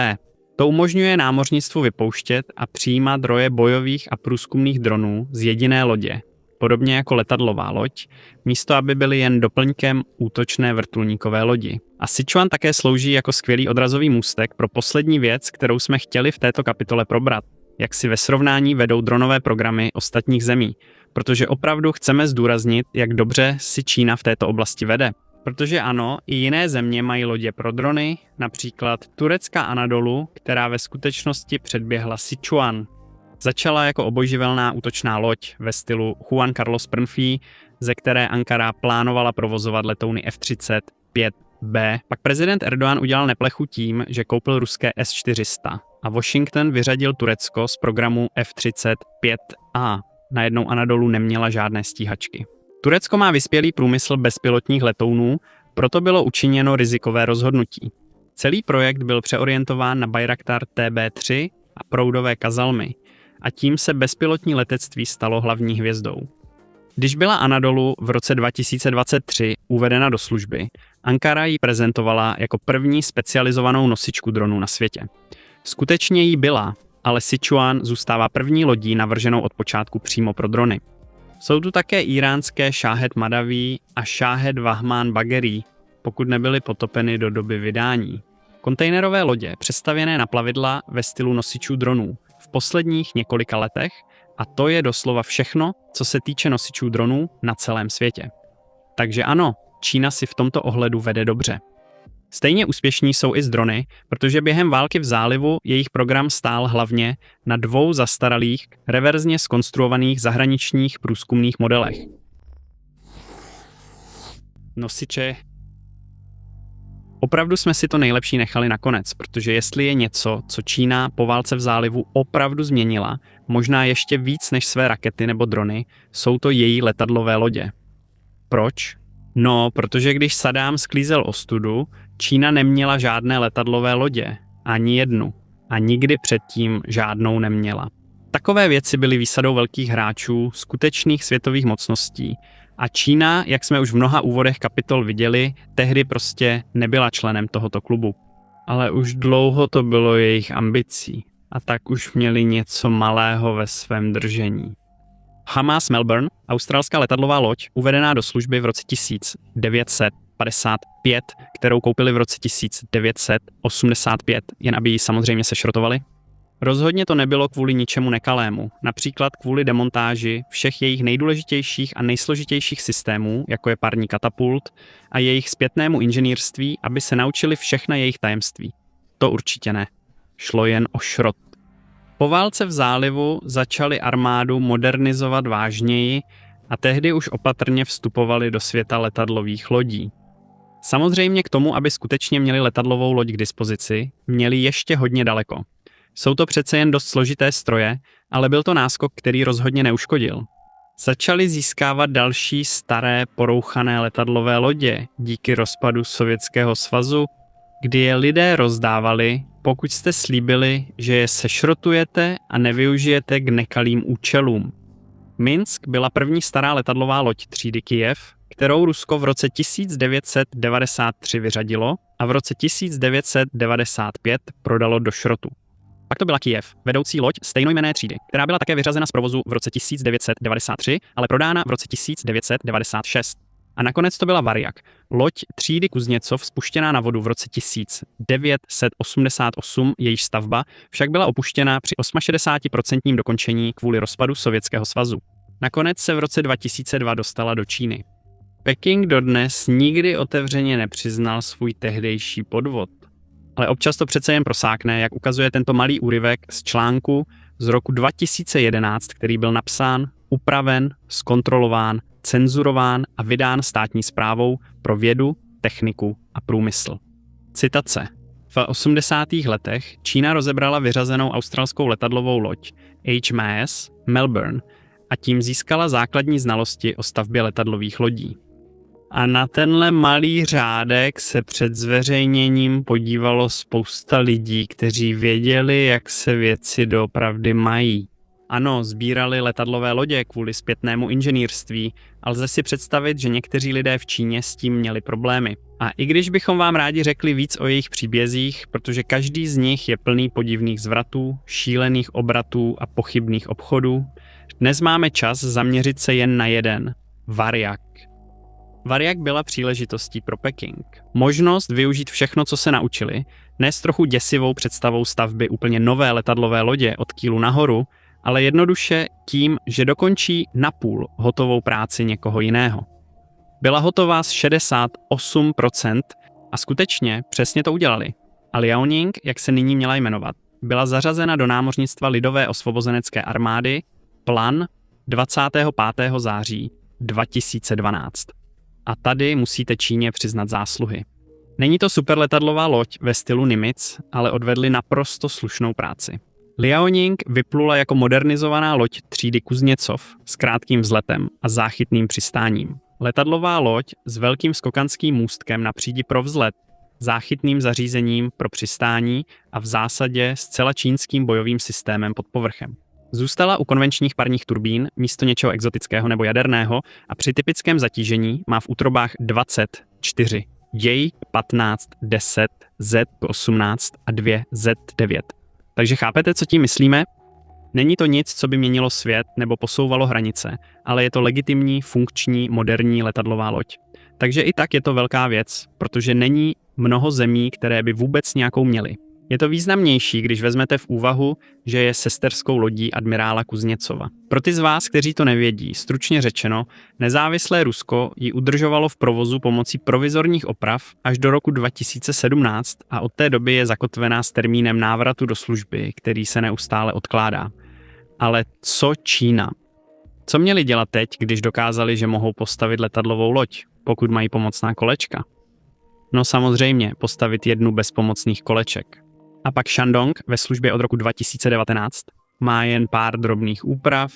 To umožňuje námořnictvu vypouštět a přijímat roje bojových a průzkumných dronů z jediné lodě, podobně jako letadlová loď, místo aby byly jen doplňkem útočné vrtulníkové lodi. A Sichuan také slouží jako skvělý odrazový můstek pro poslední věc, kterou jsme chtěli v této kapitole probrat. Jak si ve srovnání vedou dronové programy ostatních zemí, protože opravdu chceme zdůraznit, jak dobře si Čína v této oblasti vede. Protože ano, i jiné země mají lodě pro drony, například turecká Anadolu, která ve skutečnosti předběhla Sichuan. Začala jako obojživelná útočná loď ve stylu Juan Carlos První, ze které Ankara plánovala provozovat letouny F-35B. Pak prezident Erdogan udělal neplechu tím, že koupil ruské S-400 a Washington vyřadil Turecko z programu F-35A. Najednou Anadolu neměla žádné stíhačky. Turecko má vyspělý průmysl bezpilotních letounů, proto bylo učiněno rizikové rozhodnutí. Celý projekt byl přeorientován na Bayraktar TB3 a proudové kazalmy a tím se bezpilotní letectví stalo hlavní hvězdou. Když byla Anadolu v roce 2023 uvedena do služby, Ankara ji prezentovala jako první specializovanou nosičku dronů na světě. Skutečně jí byla, ale Sichuan zůstává první lodí navrženou od počátku přímo pro drony. Jsou tu také iránské Shahed Madaví a Shahed Wahman Bagheri, pokud nebyly potopeny do doby vydání. Kontejnerové lodě přestavěné na plavidla ve stylu nosičů dronů v posledních několika letech a to je doslova všechno, co se týče nosičů dronů na celém světě. Takže ano, Čína si v tomto ohledu vede dobře. Stejně úspěšní jsou i s drony, protože během války v zálivu jejich program stál hlavně na 2 zastaralých, reverzně zkonstruovaných zahraničních průzkumných modelech. Nosiče. Opravdu jsme si to nejlepší nechali nakonec, protože jestli je něco, co Čína po válce v zálivu opravdu změnila, možná ještě víc než své rakety nebo drony, jsou to její letadlové lodě. Proč? No, protože když Saddám sklízel ostudu, Čína neměla žádné letadlové lodě, ani jednu. A nikdy předtím žádnou neměla. Takové věci byly výsadou velkých hráčů, skutečných světových mocností. A Čína, jak jsme už v mnoha úvodech kapitol viděli, tehdy prostě nebyla členem tohoto klubu. Ale už dlouho to bylo jejich ambicí. A tak už měli něco malého ve svém držení. HAMAS Melbourne, australská letadlová loď, uvedená do služby v roce 1955, kterou koupili v roce 1985, jen aby ji samozřejmě sešrotovali. Rozhodně to nebylo kvůli ničemu nekalému, například kvůli demontáži všech jejich nejdůležitějších a nejsložitějších systémů, jako je parní katapult, a jejich zpětnému inženýrství, aby se naučili všechna jejich tajemství. To určitě ne. Šlo jen o šrot. Po válce v zálivu začali armádu modernizovat vážněji a tehdy už opatrně vstupovali do světa letadlových lodí. Samozřejmě k tomu, aby skutečně měli letadlovou loď k dispozici, měli ještě hodně daleko. Jsou to přece jen dost složité stroje, ale byl to náskok, který rozhodně neuškodil. Začali získávat další staré porouchané letadlové lodě díky rozpadu Sovětského svazu, kdy je lidé rozdávali, pokud jste slíbili, že je sešrotujete a nevyužijete k nekalým účelům. Minsk byla první stará letadlová loď třídy Kyjev, kterou Rusko v roce 1993 vyřadilo a v roce 1995 prodalo do šrotu. Pak to byla Kyjev, vedoucí loď stejnojmenné třídy, která byla také vyřazena z provozu v roce 1993, ale prodána v roce 1996. A nakonec to byla Variak, loď třídy Kuzněcov spuštěná na vodu v roce 1988, jejíž stavba však byla opuštěna při 68% dokončení kvůli rozpadu Sovětského svazu. Nakonec se v roce 2002 dostala do Číny. Peking dodnes nikdy otevřeně nepřiznal svůj tehdejší podvod. Ale občas to přece jen prosákne, jak ukazuje tento malý úryvek z článku z roku 2011, který byl napsán, upraven, zkontrolován, cenzurován a vydán státní správou pro vědu, techniku a průmysl. Citace. V 80. letech Čína rozebrala vyřazenou australskou letadlovou loď HMAS Melbourne a tím získala základní znalosti o stavbě letadlových lodí. A na tenhle malý řádek se před zveřejněním podívalo spousta lidí, kteří věděli, jak se věci doopravdy mají. Ano, sbírali letadlové lodě kvůli zpětnému inženýrství, ale lze si představit, že někteří lidé v Číně s tím měli problémy. A i když bychom vám rádi řekli víc o jejich příbězích, protože každý z nich je plný podivných zvratů, šílených obratů a pochybných obchodů, dnes máme čas zaměřit se jen na jeden – Variak. Variak byla příležitostí pro Peking. Možnost využít všechno, co se naučili, ne s trochu děsivou představou stavby úplně nové letadlové lodě od kýlu nahoru, ale jednoduše tím, že dokončí napůl hotovou práci někoho jiného. Byla hotová z 68% a skutečně přesně to udělali. A Liaoning, jak se nyní měla jmenovat, byla zařazena do námořnictva Lidové osvobozenecké armády Plan 25. září 2012. A tady musíte Číně přiznat zásluhy. Není to superletadlová loď ve stylu Nimitz, ale odvedli naprosto slušnou práci. Liaoning vyplula jako modernizovaná loď třídy Kuzněcov s krátkým vzletem a záchytným přistáním. Letadlová loď s velkým skokanským můstkem na přídi pro vzlet, záchytným zařízením pro přistání a v zásadě zcela čínským bojovým systémem pod povrchem. Zůstala u konvenčních parních turbín místo něčeho exotického nebo jaderného a při typickém zatížení má v útrobách 24 J15, 10, Z18 a 2 Z9. Takže chápete, co tím myslíme? Není to nic, co by měnilo svět nebo posouvalo hranice, ale je to legitimní, funkční, moderní letadlová loď. Takže i tak je to velká věc, protože není mnoho zemí, které by vůbec nějakou měly. Je to významnější, když vezmete v úvahu, že je sesterskou lodí admirála Kuzněcova. Pro ty z vás, kteří to nevědí, stručně řečeno, nezávislé Rusko ji udržovalo v provozu pomocí provizorních oprav až do roku 2017 a od té doby je zakotvená s termínem návratu do služby, který se neustále odkládá. Ale co Čína? Co měli dělat teď, když dokázali, že mohou postavit letadlovou loď, pokud mají pomocná kolečka? No samozřejmě, postavit jednu bez pomocných koleček. A pak Shandong ve službě od roku 2019 má jen pár drobných úprav,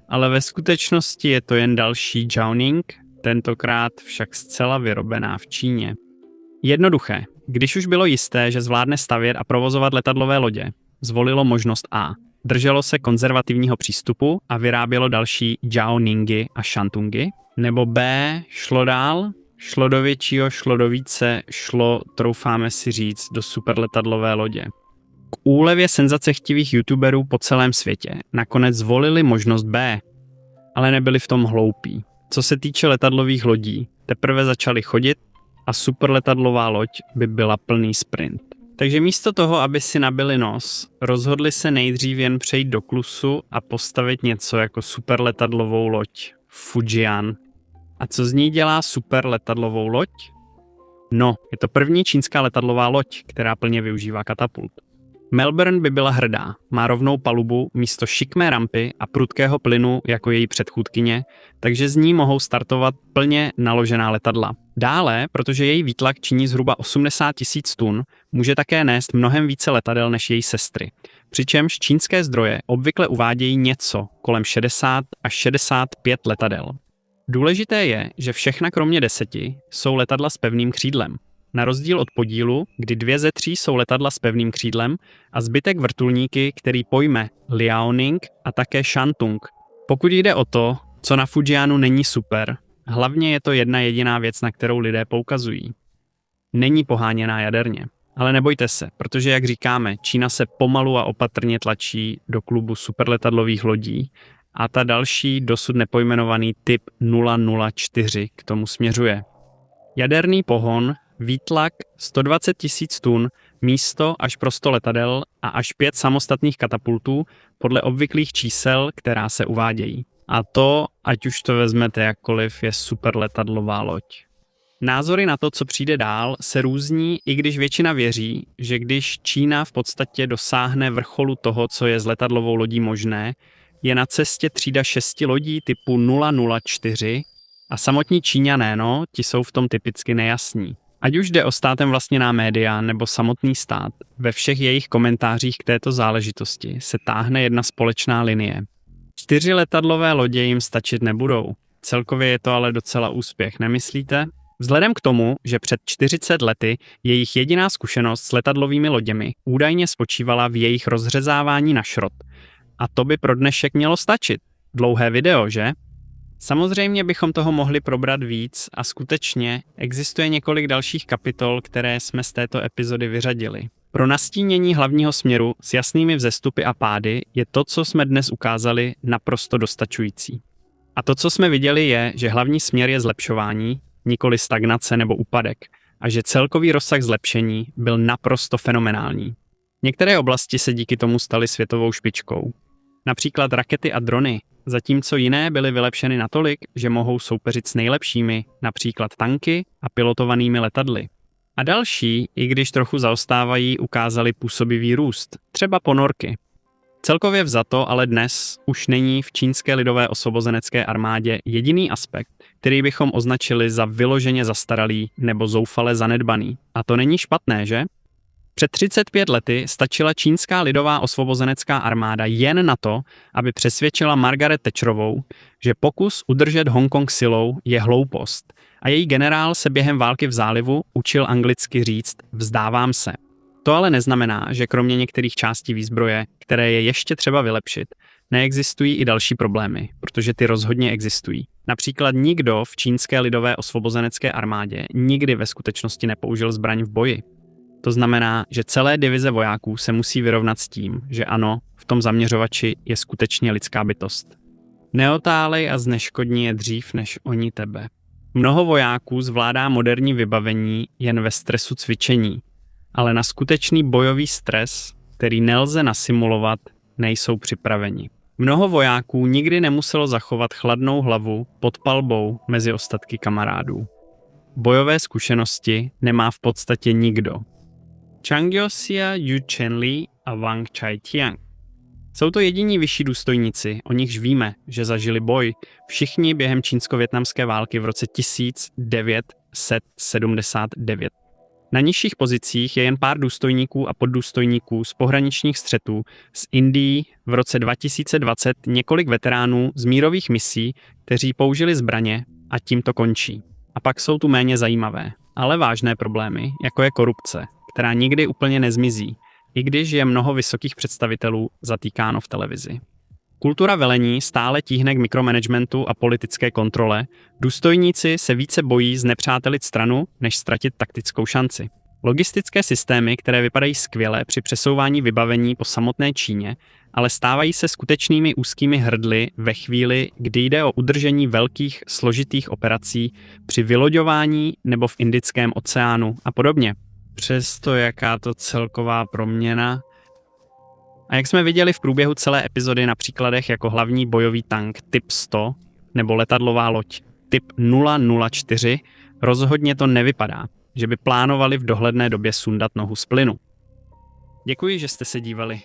ale ve skutečnosti je to jen další Liaoning, tentokrát však zcela vyrobená v Číně. Jednoduché, když už bylo jisté, že zvládne stavět a provozovat letadlové lodě, zvolilo možnost A. Drželo se konzervativního přístupu a vyrábělo další Liaoningy a Shantungy, nebo B. Šlo dál, šlo do většího, šlo do více, šlo, troufáme si říct, do superletadlové lodě. K úlevě senzacechtivých youtuberů po celém světě nakonec zvolili možnost B, ale nebyli v tom hloupí. Co se týče letadlových lodí, teprve začali chodit a superletadlová loď by byla plný sprint. Takže místo toho, aby si nabili nos, rozhodli se nejdřív jen přejít do klusu a postavit něco jako superletadlovou loď Fujian. A co z ní dělá superletadlovou loď? No, je to první čínská letadlová loď, která plně využívá katapult. Melbourne by byla hrdá, má rovnou palubu místo šikmé rampy a prudkého plynu jako její předchůdkyně, takže z ní mohou startovat plně naložená letadla. Dále, protože její výtlak činí zhruba 80 000 tun, může také nést mnohem více letadel než její sestry. Přičemž čínské zdroje obvykle uvádějí něco kolem 60 až 65 letadel. Důležité je, že všechna kromě 10 jsou letadla s pevným křídlem. Na rozdíl od podílu, kdy 2 ze 3 jsou letadla s pevným křídlem a zbytek vrtulníky, který pojme Liaoning a také Shantung. Pokud jde o to, co na Fujianu není super, hlavně je to jedna jediná věc, na kterou lidé poukazují. Není poháněná jaderně. Ale nebojte se, protože jak říkáme, Čína se pomalu a opatrně tlačí do klubu superletadlových lodí a ta další dosud nepojmenovaný typ 004 k tomu směřuje. Jaderný pohon, výtlak 120 000 tun, místo až pro 100 letadel a až 5 samostatných katapultů podle obvyklých čísel, která se uvádějí. A to, ať už to vezmete jakkoliv, je super letadlová loď. Názory na to, co přijde dál, se různí, i když většina věří, že když Čína v podstatě dosáhne vrcholu toho, co je s letadlovou lodí možné, je na cestě třída 6 lodí typu 004 a samotní Číňané, ti jsou v tom typicky nejasní. Ať už jde o státem vlastněná média nebo samotný stát, ve všech jejich komentářích k této záležitosti se táhne jedna společná linie. 4 letadlové lodě jim stačit nebudou. Celkově je to ale docela úspěch, nemyslíte? Vzhledem k tomu, že před 40 lety jejich jediná zkušenost s letadlovými loděmi údajně spočívala v jejich rozřezávání na šrot. A to by pro dnešek mělo stačit. Dlouhé video, že? Samozřejmě bychom toho mohli probrat víc a skutečně existuje několik dalších kapitol, které jsme z této epizody vyřadili. Pro nastínění hlavního směru s jasnými vzestupy a pády je to, co jsme dnes ukázali, naprosto dostačující. A to, co jsme viděli, je, že hlavní směr je zlepšování, nikoli stagnace nebo úpadek, a že celkový rozsah zlepšení byl naprosto fenomenální. Některé oblasti se díky tomu staly světovou špičkou. Například rakety a drony, zatímco jiné byly vylepšeny natolik, že mohou soupeřit s nejlepšími, například tanky a pilotovanými letadly. A další, i když trochu zaostávají, ukázali působivý růst, třeba ponorky. Celkově vzato ale dnes už není v čínské lidové osvobozenecké armádě jediný aspekt, který bychom označili za vyloženě zastaralý nebo zoufale zanedbaný. A to není špatné, že? Před 35 lety stačila čínská lidová osvobozenecká armáda jen na to, aby přesvědčila Margaret Thatcherovou, že pokus udržet Hongkong silou je hloupost a její generál se během války v zálivu učil anglicky říct vzdávám se. To ale neznamená, že kromě některých částí výzbroje, které je ještě třeba vylepšit, neexistují i další problémy, protože ty rozhodně existují. Například nikdo v čínské lidové osvobozenecké armádě nikdy ve skutečnosti nepoužil zbraň v boji. To znamená, že celé divize vojáků se musí vyrovnat s tím, že ano, v tom zaměřovači je skutečně lidská bytost. Neotálej a zneškodni je dřív než oni tebe. Mnoho vojáků zvládá moderní vybavení jen ve stresu cvičení, ale na skutečný bojový stres, který nelze nasimulovat, nejsou připraveni. Mnoho vojáků nikdy nemuselo zachovat chladnou hlavu pod palbou mezi ostatky kamarádů. Bojové zkušenosti nemá v podstatě nikdo. Chang Youxia, Yu Chenli a Wang Chaitian. Jsou to jediní vyšší důstojníci, o nichž víme, že zažili boj všichni během čínsko-větnamské války v roce 1979. Na nižších pozicích je jen pár důstojníků a poddůstojníků z pohraničních střetů s Indií v roce 2020 několik veteránů z mírových misí, kteří použili zbraně a tím to končí. A pak jsou tu méně zajímavé, ale vážné problémy, jako je korupce, která nikdy úplně nezmizí, i když je mnoho vysokých představitelů zatýkáno v televizi. Kultura velení stále tíhne k mikromanagementu a politické kontrole, důstojníci se více bojí znepřátelit stranu, než ztratit taktickou šanci. Logistické systémy, které vypadají skvěle při přesouvání vybavení po samotné Číně, ale stávají se skutečnými úzkými hrdly ve chvíli, kdy jde o udržení velkých, složitých operací při vyloďování nebo v Indickém oceánu a podobně. Přesto jaká to celková proměna. A jak jsme viděli v průběhu celé epizody na příkladech jako hlavní bojový tank typ 100 nebo letadlová loď typ 004, rozhodně to nevypadá, že by plánovali v dohledné době sundat nohu z plynu. Děkuji, že jste se dívali.